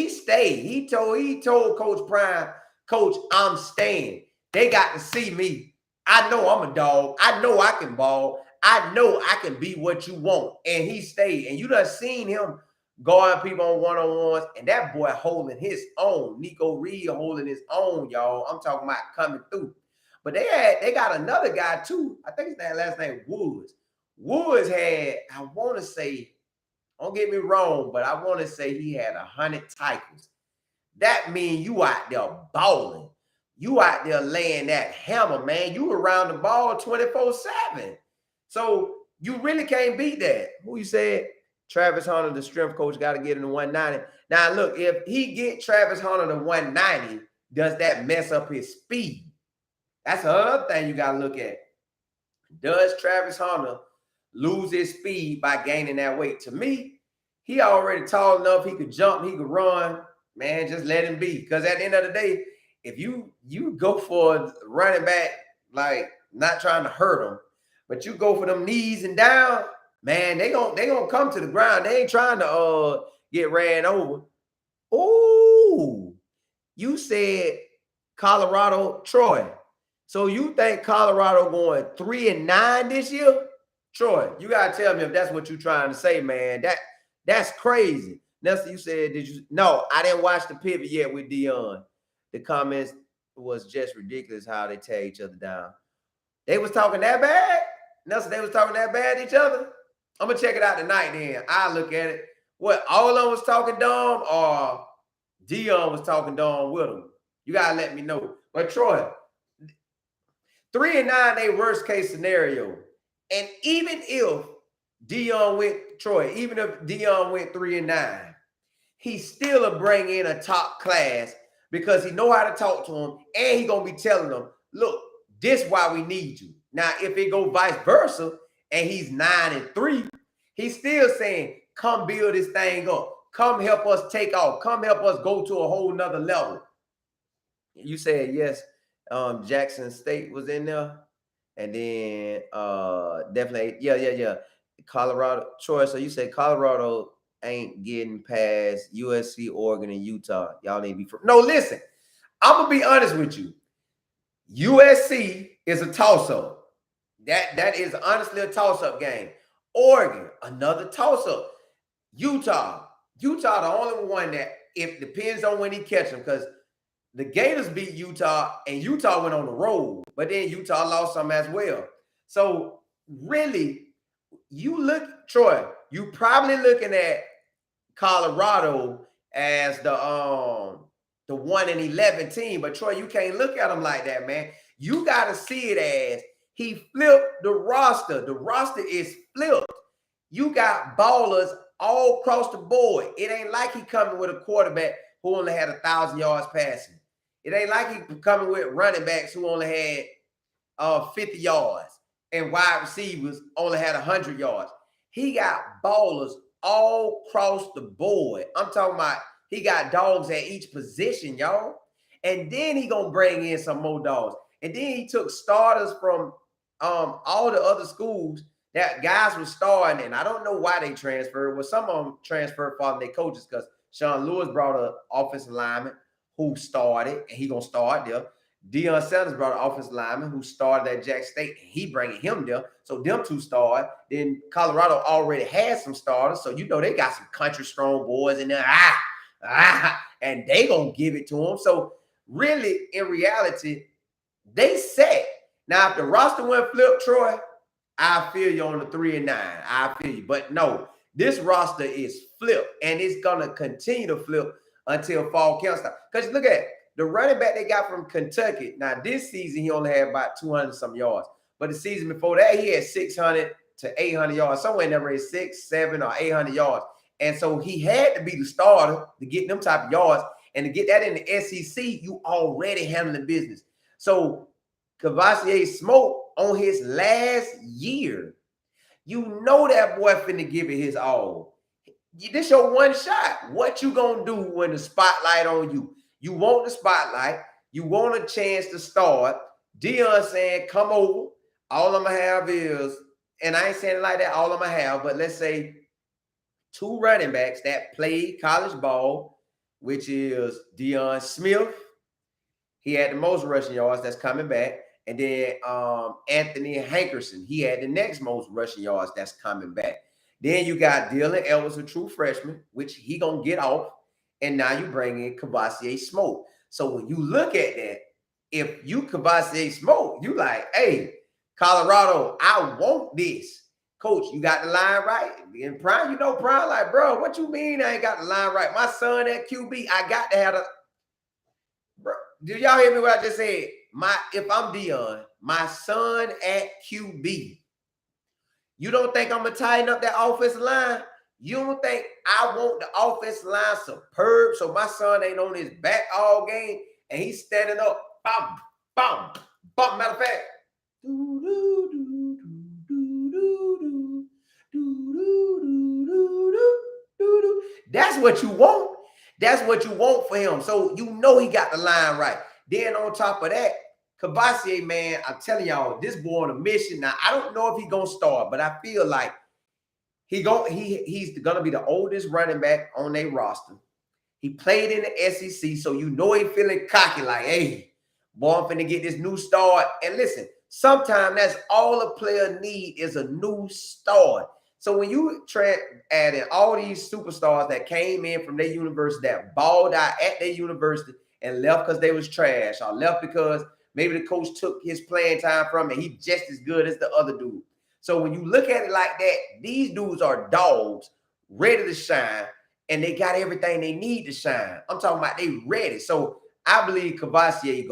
stayed. He told Coach Prime, Coach, I'm staying. They got to see me. I know I'm a dog. I know I can ball. I know I can be what you want. And he stayed. And you done seen him guarding people on one-on-ones. And that boy holding his own. Nico Reed holding his own, y'all. I'm talking about coming through. But they got another guy too. I think his last name Woods. Woods had, I want to say, don't get me wrong, but I want to say he had 100 tackles. That means you out there balling. You out there laying that hammer, man. You around the ball 24/7. So you really can't beat that. Who you said? Travis Hunter, the strength coach, got to get him to 190. Now, look, if he get Travis Hunter to 190, does that mess up his speed? That's another thing you got to look at. Does Travis Hunter lose his speed by gaining that weight? To me, he already tall enough. He could jump. He could run. Man, just let him be. Because at the end of the day, if you go for a running back, like not trying to hurt him, but you go for them knees and down, man, they gonna come to the ground. They ain't trying to get ran over. Ooh, you said Colorado, Troy. So you think Colorado going 3-9 this year? Troy, you gotta tell me if that's what you're trying to say, man. That's crazy. Nelson, you said, no, I didn't watch the pivot yet with Deion. The comments was just ridiculous how they tear each other down. They was talking that bad? Nelson, they was talking that bad to each other? I'm going to check it out tonight then. I'll look at it. What, all of them was talking dumb or Deion was talking dumb with them? You got to let me know. But Troy, 3-9, they worst case scenario. And even if Deion went 3-9, he still will bring in a top class because he know how to talk to them, and he gonna be telling them, look, this why we need you. Now, if it go vice versa, and he's 9-3, he's still saying, come build this thing up. Come help us take off. Come help us go to a whole nother level. You said yes. Jackson State was in there, and then definitely, yeah. Colorado, Troy. So you said Colorado ain't getting past USC, Oregon, and Utah. Y'all need to be no. Listen, I'm gonna be honest with you. USC is a toss-up. That is honestly a toss-up game. Oregon, another toss-up. Utah, the only one that it depends on when he catch them, because the Gators beat Utah and Utah went on the road, but then Utah lost some as well. So really, you look, Troy, you probably looking at Colorado as the 1-11 team, but Troy, you can't look at them like that, man. You got to see it as he flipped the roster. The roster is flipped. You got ballers all across the board. It ain't like he coming with a quarterback who only had 1,000 yards passing. It ain't like he coming with running backs who only had 50 yards and wide receivers only had 100 yards. He got ballers all across the board. I'm talking about he got dogs at each position, y'all. And then he going to bring in some more dogs. And then he took starters from all the other schools that guys were starting, and I don't know why they transferred. Well, some of them transferred following their coaches because Sean Lewis brought an offensive lineman who started, and he gonna start there. Deion Sanders brought an offensive lineman who started at Jack State, and he bringing him there. So them two started. Then Colorado already had some starters, so you know they got some country strong boys in there. And they gonna give it to them. So really, in reality, they set. Now, if the roster went flip, Troy, I feel you on the 3-9. I feel you. But no, this roster is flipped, and it's gonna continue to flip until fall camp starts. Because look at the running back they got from Kentucky. Now, this season he only had about 200 some yards, but the season before that he had 600 to 800 yards, somewhere in that range, 6, 7, or 800 yards. And so he had to be the starter to get them type of yards, and to get that in the SEC, you already handling business. So Cavassier Smoke on his last year, you know that boy finna give it his all. This your one shot. What you gonna do when the spotlight on you? You want the spotlight. You want a chance to start. Deion saying, come over. All I'm gonna have is, and I ain't saying it like that, all I'm gonna have, but let's say 2 running backs that played college ball, which is Deion Smith. He had the most rushing yards that's coming back. And then Anthony Hankerson, he had the next most rushing yards that's coming back. Then you got Dylan Edwards, a true freshman, which he gonna get off. And now you bring in Cavassier Smoke. So when you look at that, if you Cavassier Smoke, you like, hey, Colorado, I want this. Coach, you got the line right. And Prime, you know, Prime, like, bro, what you mean I ain't got the line right? My son at QB, I got to have a. Bro, did y'all hear me what I just said? If I'm Deion, my son at QB, you don't think I'm gonna tighten up that offensive line? You don't think I want the offensive line superb so my son ain't on his back all game and he's standing up, bam, bam, bam. Matter of fact, that's what you want. That's what you want for him. So you know he got the line right. Then on top of that, Cavassier, man, I'm telling y'all, this boy on a mission. Now, I don't know if he's gonna start, but I feel like he's gonna be the oldest running back on their roster. He played in the SEC, so you know he feeling cocky, like, hey, boy, I'm finna get this new start. And listen, sometimes that's all a player need is a new start. So when you add in all these superstars that came in from their university that balled out at their university and left because they was trash, or left because maybe the coach took his playing time from him and he's just as good as the other dude. So when you look at it like that, these dudes are dogs ready to shine, and they got everything they need to shine. I'm talking about they ready. So I believe Cavassier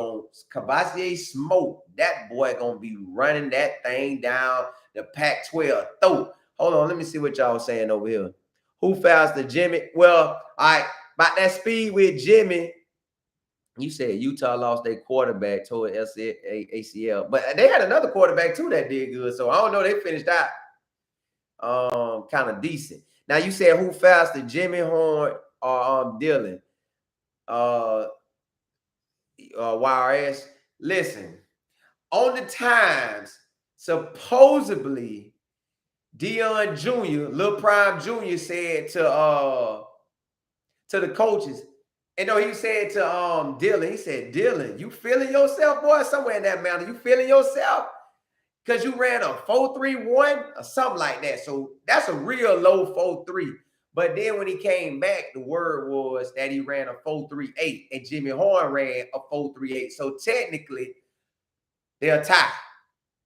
Smoke, that boy gonna be running that thing down the Pac-12 throat. Hold on, let me see what y'all saying over here. Who faster, Jimmy? Well, all right, about that speed with Jimmy. You said Utah lost their quarterback toward ACL, but they had another quarterback too that did good. So I don't know. They finished out kind of decent. Now you said who faster, Jimmy Horn or Dylan? YRS. Listen, on the times, supposedly Deion Jr., Lil Prime Jr. said to the coaches. And no, he said to Dylan, he said, Dylan, you feeling yourself, boy? Somewhere in that mountain, you feeling yourself? Because you ran a 4.31 or something like that. So that's a real low 4.3. But then when he came back, the word was that he ran a 4.38 and Jimmy Horn ran a 4.38. So technically, they're tied.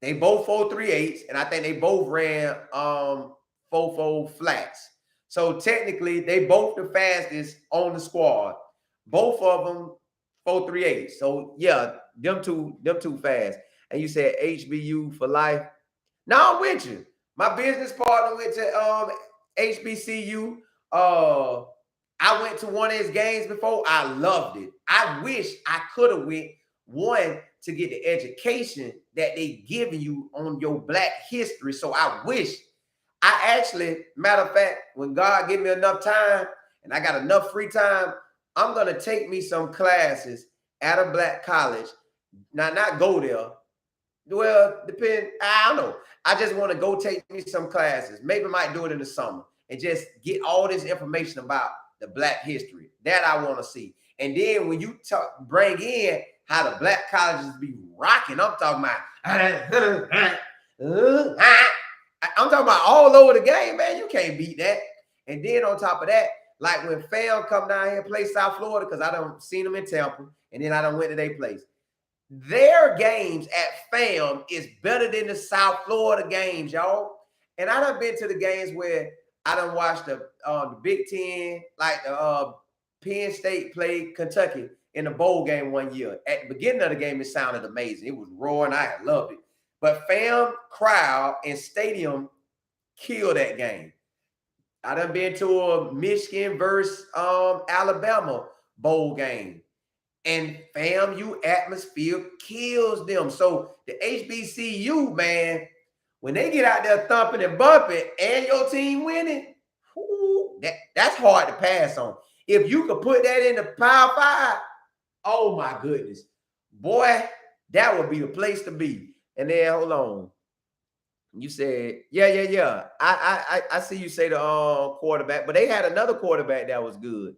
They both 4.38s, and I think they both ran 4.4 flats. So technically, they both the fastest on the squad. Both of them 4.38. So yeah, them two fast. And you said HBU for life. Now I'm with you. My business partner went to HBCU. I went to one of his games before. I loved it. I wish I could have went one to get the education that they giving you on your Black history. So I wish I actually, matter of fact, when God give me enough time and I got enough free time, I'm going to take me some classes at a Black college not go there. Well, depend. I don't know. I just want to go take me some classes. Maybe I might do it in the summer and just get all this information about the Black history that I want to see. And then when you bring in how the Black colleges be rocking, I'm talking about. I'm talking about all over the game, man. You can't beat that. And then on top of that, like when Fam come down here and play South Florida, because I done seen them in Tampa, and then I done went to their place. Their games at Fam is better than the South Florida games, y'all. And I done been to the games where I done watched the Big Ten, like the Penn State played Kentucky in the bowl game one year. At the beginning of the game, it sounded amazing. It was roaring. I loved it. But Fam crowd and stadium killed that game. I done been to a Michigan versus Alabama bowl game. And FAMU atmosphere kills them. So the HBCU, man, when they get out there thumping and bumping and your team winning, whoo, that's hard to pass on. If you could put that in the Power 5, oh my goodness. Boy, that would be the place to be. And then, hold on. You said, yeah. I see you say the quarterback, but they had another quarterback that was good.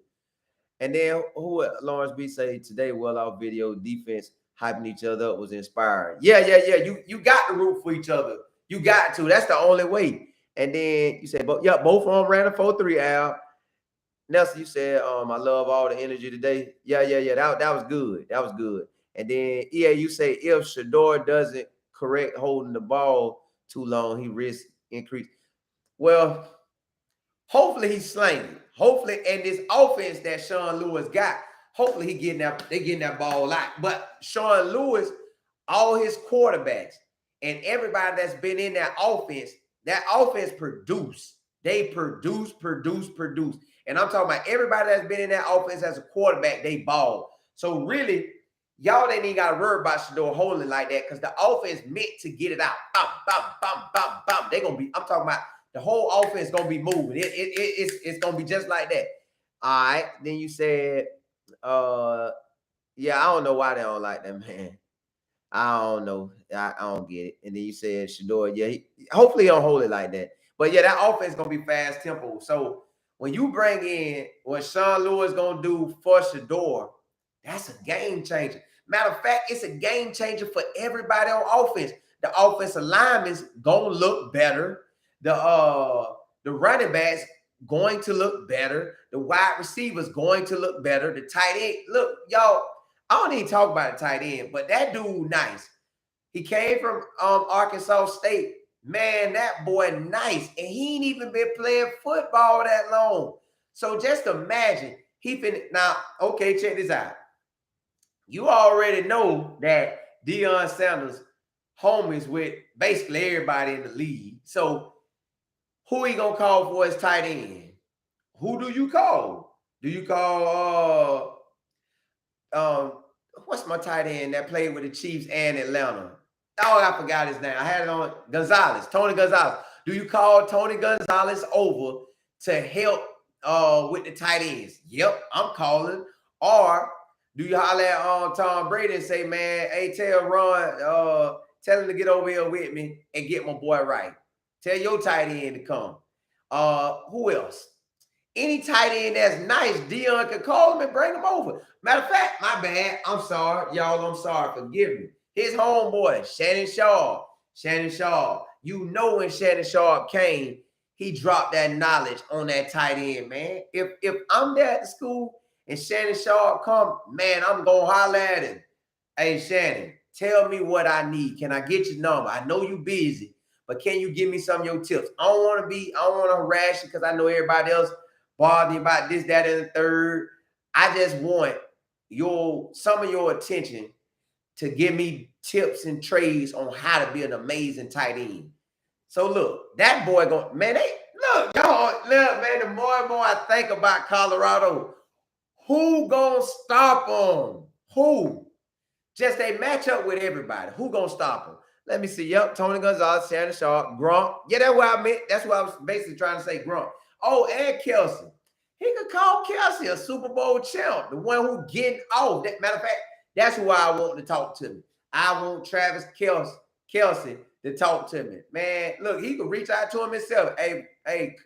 And then who Lawrence B say today, well, our video defense hyping each other up was inspiring. Yeah. You got to root for each other. You got to. That's the only way. And then you said, both of them ran a 4-3, Al. Nelson, you said, I love all the energy today. Yeah. That was good. That was good. And then, you say, if Shador doesn't correct holding the ball too long, he risks increase. Well, hopefully he's slanging. Hopefully, and this offense that Sean Lewis got, hopefully they getting that ball out. But Sean Lewis, all his quarterbacks and everybody that's been in that offense produce. They produce. And I'm talking about everybody that's been in that offense as a quarterback, they ball. So really, y'all ain't even got to worry about Shador holding like that because the offense meant to get it out. Bam. They're going to be, I'm talking about the whole offense going to be moving. It's going to be just like that. All right. Then you said, I don't know why they don't like that, man. I don't know. I don't get it. And then you said Shador, hopefully he don't hold it like that. But yeah, that offense is going to be fast tempo. So when you bring in what Sean Lewis going to do for Shador, that's a game changer. Matter of fact, it's a game changer for everybody on offense. The offensive linemen's going to look better. The running backs going to look better. The wide receivers going to look better. The tight end. Look, y'all, I don't even talk about the tight end, but that dude nice. He came from Arkansas State. Man, that boy nice. And he ain't even been playing football that long. So just imagine. Now, okay, check this out. You already know that Deion Sanders homies with basically everybody in the league. So who he gonna call for his tight end? Who do you call? Do you call what's my tight end that played with the Chiefs and Atlanta? Oh, I forgot his name. I had it on Tony Gonzalez. Do you call Tony Gonzalez over to help with the tight ends? Yep, I'm calling. Or do you holler at Tom Brady and say, man, hey, tell Ron, tell him to get over here with me and get my boy right. Tell your tight end to come. Who else? Any tight end that's nice, Deion can call him and bring him over. Matter of fact, my bad. I'm sorry. Y'all, I'm sorry. Forgive me. His homeboy, Shannon Sharp. You know when Shannon Sharp came, he dropped that knowledge on that tight end, man. If I'm there at the school and Shannon Sharp come, man, I'm going to holler at him. Hey, Shannon, tell me what I need. Can I get your number? I know you busy, but can you give me some of your tips? I don't want to harass you because I know everybody else bothering about this, that, and the third. I just want some of your attention to give me tips and trades on how to be an amazing tight end. So look, that boy man, man, the more and more I think about Colorado, who gonna stop them? Who? Just they match up with everybody. Who gonna stop them? Let me see. Yep, Tony Gonzalez, Shannon Sharp, Grunt. Yeah, that's what I meant. That's what I was basically trying to say, Grunt. Oh, and Kelsey. He could call Kelsey a Super Bowl champ, the one who getting off. Matter of fact, that's who I want to talk to. I want Travis Kelsey to talk to me. Man, look, he could reach out to him himself. Hey,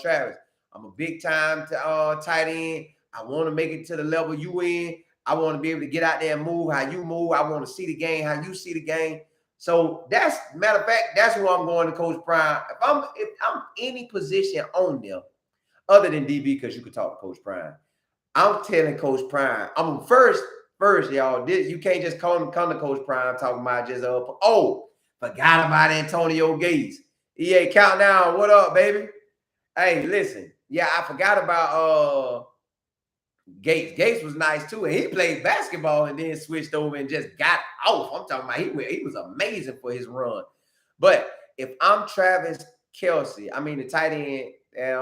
Travis, I'm a big time tight end. I want to make it to the level you in. I want to be able to get out there and move how you move. I want to see the game how you see the game. So that's matter of fact, that's who I'm going to Coach Prime. If I'm any position on there, other than DB, because you could talk to Coach Prime, I'm telling Coach Prime, I'm first, y'all. You can't just come to Coach Prime talking about just forgot about Antonio Gates. EA Countdown, what up, baby? Hey, listen, yeah, I forgot about Gates. Gates was nice too, and he played basketball and then switched over and just got off. I'm talking about he was amazing for his run. But if I'm Travis Kelsey, I mean the tight end at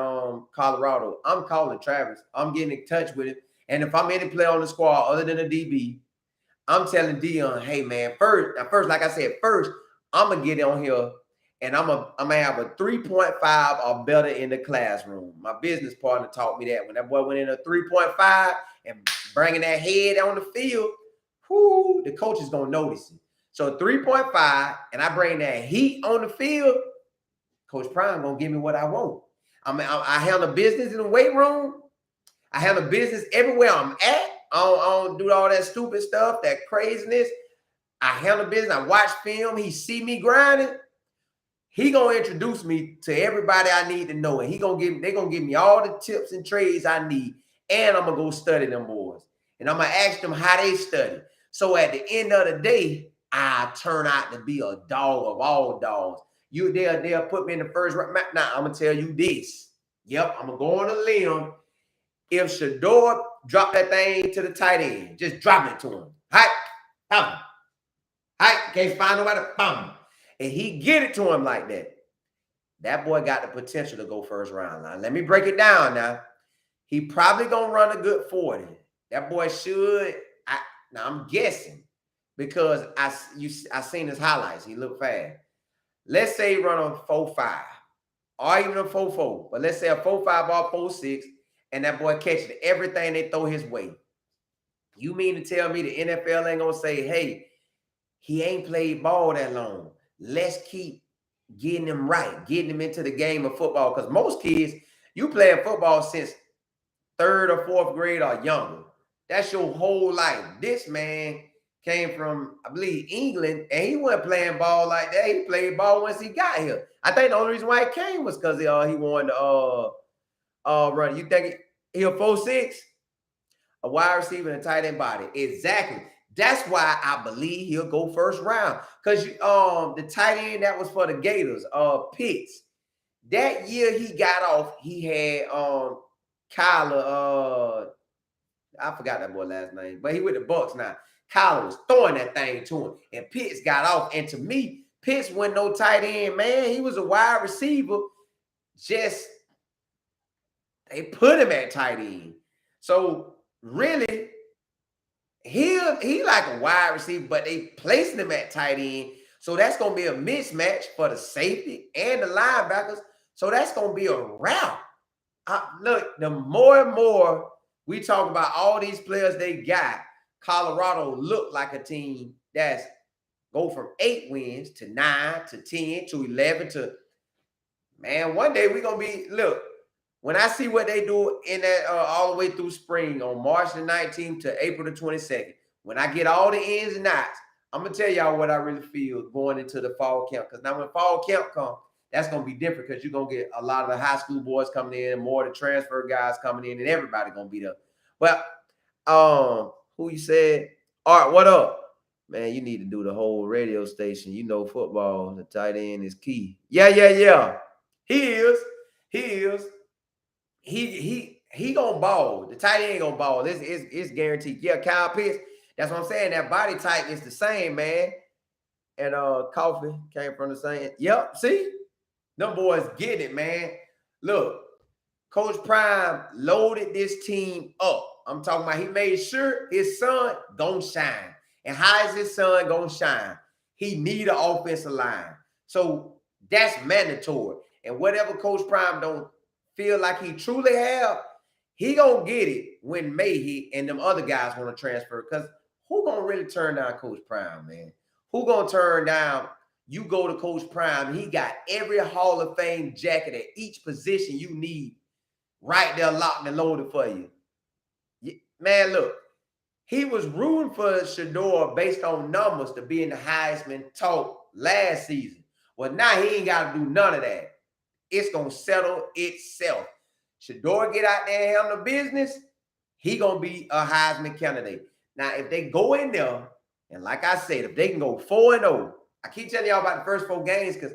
Colorado, I'm calling Travis. I'm getting in touch with him. And if I'm any player on the squad other than a DB, I'm telling Deion, hey man, first, like I said, first, I'm gonna get on here and I'm gonna have a 3.5 or better in the classroom. My business partner taught me that when that boy went in a 3.5 and bringing that head on the field, whoo, the coach is gonna notice it. So 3.5, and I bring that heat on the field, Coach Prime gonna give me what I want. I handle business in the weight room. I handle business everywhere I'm at. I don't do all that stupid stuff, that craziness. I handle business. I watch film. He see me grinding. He gonna introduce me to everybody I need to know, and they gonna give me all the tips and trades I need, and I'm gonna go study them boys, and I'm gonna ask them how they study. So at the end of the day, I turn out to be a dog of all dogs. They'll put me in the first round. Now I'm gonna tell you this. Yep, I'm gonna go on a limb. If Shador drop that thing to the tight end, just drop it to him. Hi, can't find nobody. Bam. And he get it to him like that. That boy got the potential to go first round. Now, let me break it down now. He probably going to run a good 40. That boy should. Now, I'm guessing because I seen his highlights. He looked fast. Let's say he run on 4.5 or even a 4.4. But let's say a 4.5 or 4.6, and that boy catches everything they throw his way. You mean to tell me the NFL ain't going to say, hey, he ain't played ball that long. Let's keep getting him right, getting him into the game of football. Because most kids, you playing football since 3rd or 4th grade or younger. That's your whole life. This man came from, I believe, England, and he wasn't playing ball like that. He played ball once he got here. I think the only reason why he came was because he wanted to run. You think he a 4.6? A wide receiver and a tight end body. Exactly. That's why I believe he'll go first round. Because the tight end that was for the Gators, Pitts, that year he got off, he had Kyler, I forgot that boy last name, but he with the Bucks now. Kyler was throwing that thing to him, and Pitts got off. And to me, Pitts wasn't no tight end, man. He was a wide receiver. Just they put him at tight end. So really, he like a wide receiver, but they placed him at tight end. So that's going to be a mismatch for the safety and the linebackers. So that's going to be a rout. Look, the more and more we talk about all these players they got, Colorado look like a team that's go from 8 wins to 9 to 10 to 11 to, man, one day we're going to be, look, when I see what they do in that all the way through spring on March the 19th to April the 22nd, when I get all the ins and outs, I'm going to tell y'all what I really feel going into the fall camp. Because now when fall camp comes, that's going to be different because you're going to get a lot of the high school boys coming in, more of the transfer guys coming in, and everybody going to be there. But who you said? All right, what up? Man, you need to do the whole radio station. You know football, the tight end is key. Yeah. He is. He gonna ball. The tight end gonna ball. It's guaranteed. Yeah, Kyle Pitts. That's what I'm saying. That body type is the same, man. And Coffee came from the same. Yep. See, them boys get it, man. Look, Coach Prime loaded this team up. I'm talking about he made sure his son gonna shine. And how is his son gonna shine? He need an offensive line. So that's mandatory. And whatever Coach Prime don't feel like he truly have, he gonna get it when Mayhe and them other guys want to transfer. Because who gonna really turn down Coach Prime, man? Who gonna turn down? You go to Coach Prime, he got every Hall of Fame jacket at each position you need right there locked and loaded for you. Man, look, he was rooting for Shador based on numbers to be in the Heisman talk last season. Well, now he ain't got to do none of that. It's going to settle itself. Shador get out there and handle business, he going to be a Heisman candidate. Now, if they go in there, and like I said, if they can go 4-0, I keep telling y'all about the first 4 games because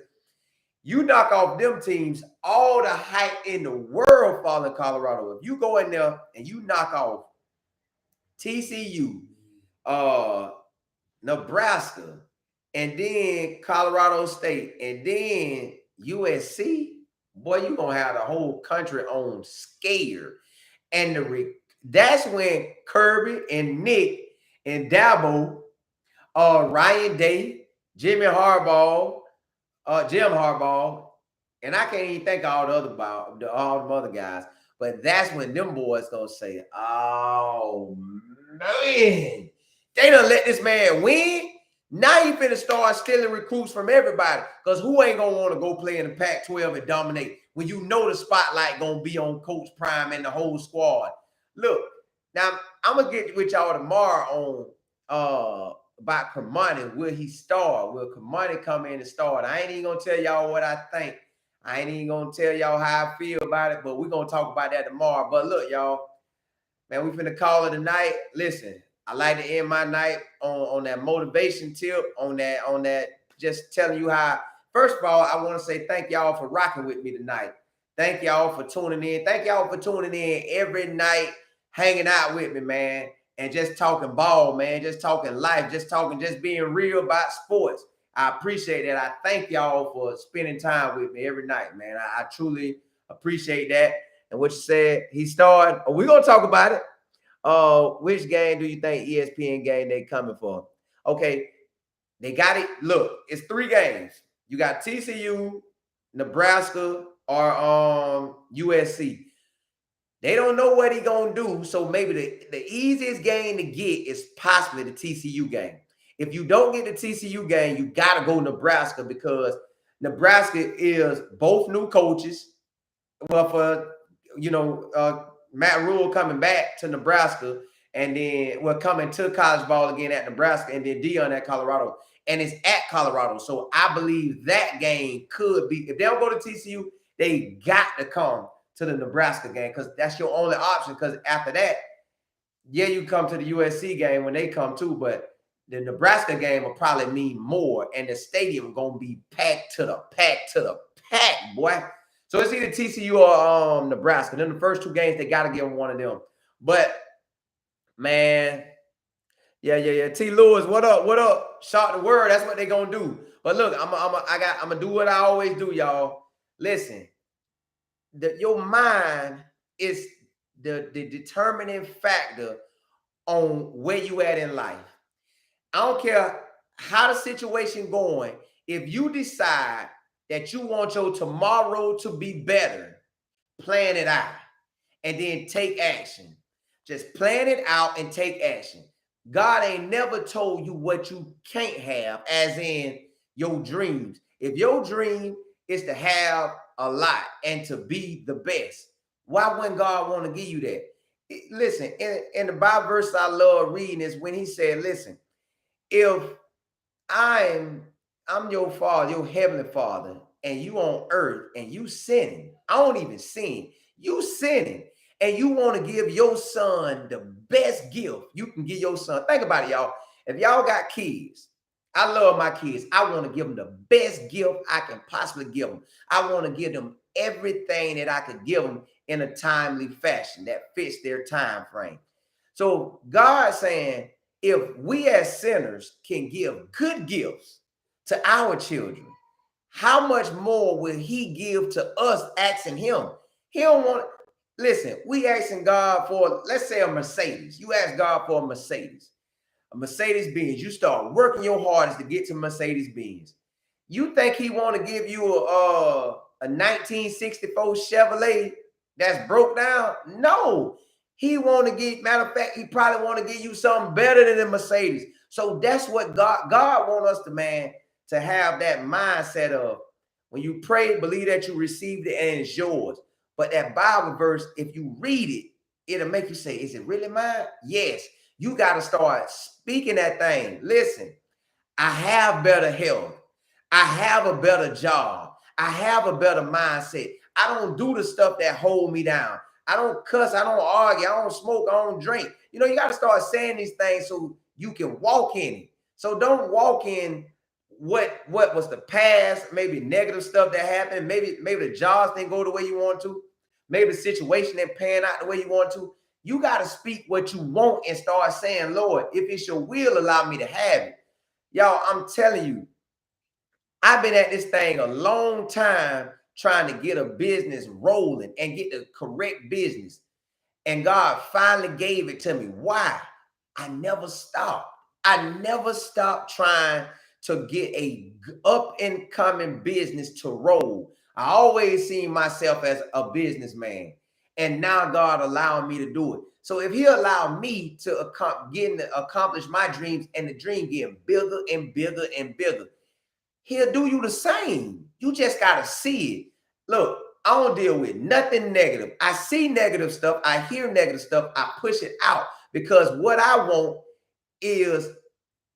you knock off them teams, all the hype in the world fall in Colorado. If you go in there and you knock off TCU, Nebraska, and then Colorado State, and then USC, boy, you're going to have the whole country on scared. And that's when Kirby and Nick and Dabo, Ryan Day, Jim Harbaugh, and I can't even think of all the other guys, but that's when them boys gonna say, "Oh man, they done let this man win. Now you finna start stealing recruits from everybody. Because who ain't gonna want to go play in the Pac-12 and dominate when you know the spotlight gonna be on Coach Prime and the whole squad? Look, now I'm gonna get with y'all tomorrow on about Kamani. Will he start? Will Kamani come in and start? I ain't even gonna tell y'all what I think. I ain't even gonna tell y'all how I feel about it, but we're gonna talk about that tomorrow. But look, y'all, man, we finna call it a night. Listen, I like to end my night on that motivation tip, on that just telling you how. First of all, I want to say thank y'all for rocking with me tonight. Thank y'all for tuning in. Thank y'all for tuning in every night, hanging out with me, man, and just talking ball, man, just talking life, just being real about sports. I appreciate that. I thank y'all for spending time with me every night, man. I truly appreciate that. And what you said, he started. We're gonna talk about it. Which game do you think ESPN game they coming for? Okay, they got it. Look, it's 3 games. You got TCU, Nebraska, or USC. They don't know what he gonna do, so maybe the easiest game to get is possibly the TCU game. If you don't get the TCU game, you gotta go Nebraska because Nebraska is both new coaches. Well, for Matt Rule coming back to Nebraska, and then we're coming to college ball again at Nebraska, and then Deion at Colorado, and it's at Colorado. So I believe that game could be, if they don't go to TCU, they got to come to the Nebraska game because that's your only option. Because after that, yeah, you come to the USC game when they come too, but the Nebraska game will probably mean more, and the stadium gonna be packed to the pack, boy. So it's either TCU or Nebraska. Then the first 2 games, they got to give them one of them. But, man, yeah. T. Lewis, what up? What up? Shout the word. That's what they going to do. But look, I'm going to do what I always do, y'all. Listen, your mind is the determining factor on where you at in life. I don't care how the situation going. If you decide that you want your tomorrow to be better, plan it out and then take action. Just plan it out and take action. God ain't never told you what you can't have, as in your dreams. If your dream is to have a lot and to be the best, why wouldn't God want to give you that? Listen, in the Bible verse I love reading is when he said, listen, if I'm your father, your heavenly father, and you on earth and you sinning. I don't even sin. You sinning. And you want to give your son the best gift you can give your son. Think about it, y'all. If y'all got kids, I love my kids. I want to give them the best gift I can possibly give them. I want to give them everything that I could give them in a timely fashion that fits their time frame. So God's saying, if we as sinners can give good gifts to our children, how much more will he give to us asking him? He don't want, listen, we asking God for, let's say a Mercedes. You ask God for a Mercedes Benz. You start working your hardest to get to Mercedes Benz. You think he want to give you a 1964 Chevrolet that's broke down? No. He want to get, matter of fact, he probably want to give you something better than a Mercedes. So that's what God wants us to, man, to have that mindset of when you pray, believe that you received it and it's yours. But that Bible verse, if you read it, it'll make you say, is it really mine? Yes. You got to start speaking that thing. Listen, I have better health. I have a better job. I have a better mindset. I don't do the stuff that hold me down. I don't cuss. I don't argue. I don't smoke. I don't drink. You know, you got to start saying these things so you can walk in it. So don't walk in what was the past, maybe negative stuff that happened. Maybe the jobs didn't go the way you want to. Maybe the situation didn't pan out the way you want to. You got to speak what you want and start saying, Lord, if it's your will, allow me to have it. Y'all, I'm telling you, I've been at this thing a long time trying to get a business rolling and get the correct business. And God finally gave it to me. Why? I never stopped. I never stopped trying to get a up and coming business to roll. I always seen myself as a businessman. And now God allowed me to do it. So if he allowed me to accomplish my dreams and the dream getting bigger and bigger and bigger, he'll do you the same. You just got to see it. Look, I don't deal with nothing negative. I see negative stuff. I hear negative stuff. I push it out because what I want is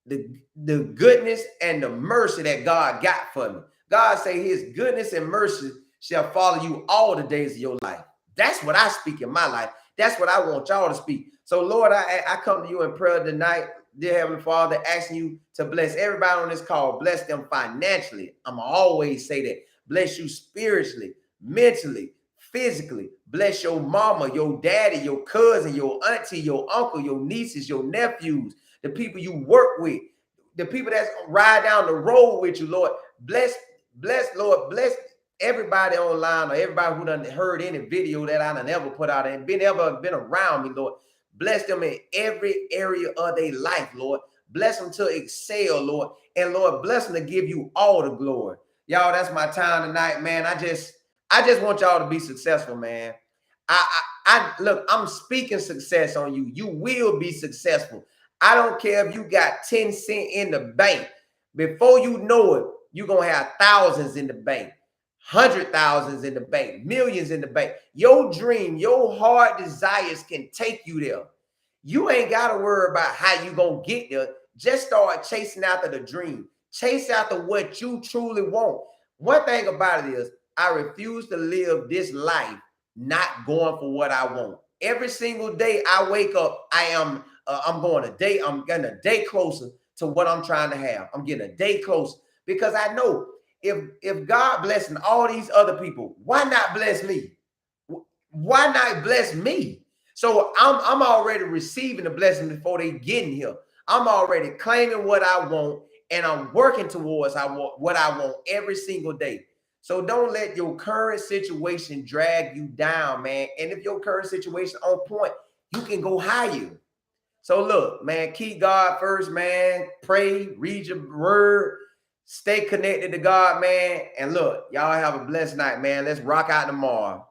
the goodness and the mercy that God got for me. God say his goodness and mercy shall follow you all the days of your life. That's what I speak in my life. That's what I want y'all to speak. So Lord, I come to you in prayer tonight, dear Heavenly Father, asking you to bless everybody on this call. Bless them financially. I'm always say that. Bless you spiritually, mentally, physically. Bless your mama, your daddy, your cousin, your auntie, your uncle, your nieces, your nephews, the people you work with, the people that's ride down the road with you, Lord. Bless, Lord, bless everybody online or everybody who done heard any video that I done ever put out and been around me, Lord. Bless them in every area of their life, Lord. Bless them to excel, Lord. And Lord, bless them to give you all the glory. Y'all, that's my time tonight, man. I just want y'all to be successful, man. I look, I'm speaking success on you. You will be successful. I don't care if you got 10 cents in the bank. Before you know it, you're going to have thousands in the bank, 100,000s in the bank, millions in the bank. Your dream, your heart desires can take you there. You ain't got to worry about how you going to get there. Just start chasing after the dream. Chase after what you truly want. One thing about it is I refuse to live this life not going for what I want. Every single day I wake up, I'm getting a day closer to what I'm trying to have. I'm getting a day closer because I know if God blessing all these other people, why not bless me? Why not bless me? So I'm already receiving the blessing before they get in here. I'm already claiming what I want and I'm working towards what I want every single day. So don't let your current situation drag you down, man. And if your current situation on point, you can go higher. So look, man, keep God first, man. Pray, read your word, stay connected to God, man. And look, y'all have a blessed night, man. Let's rock out tomorrow.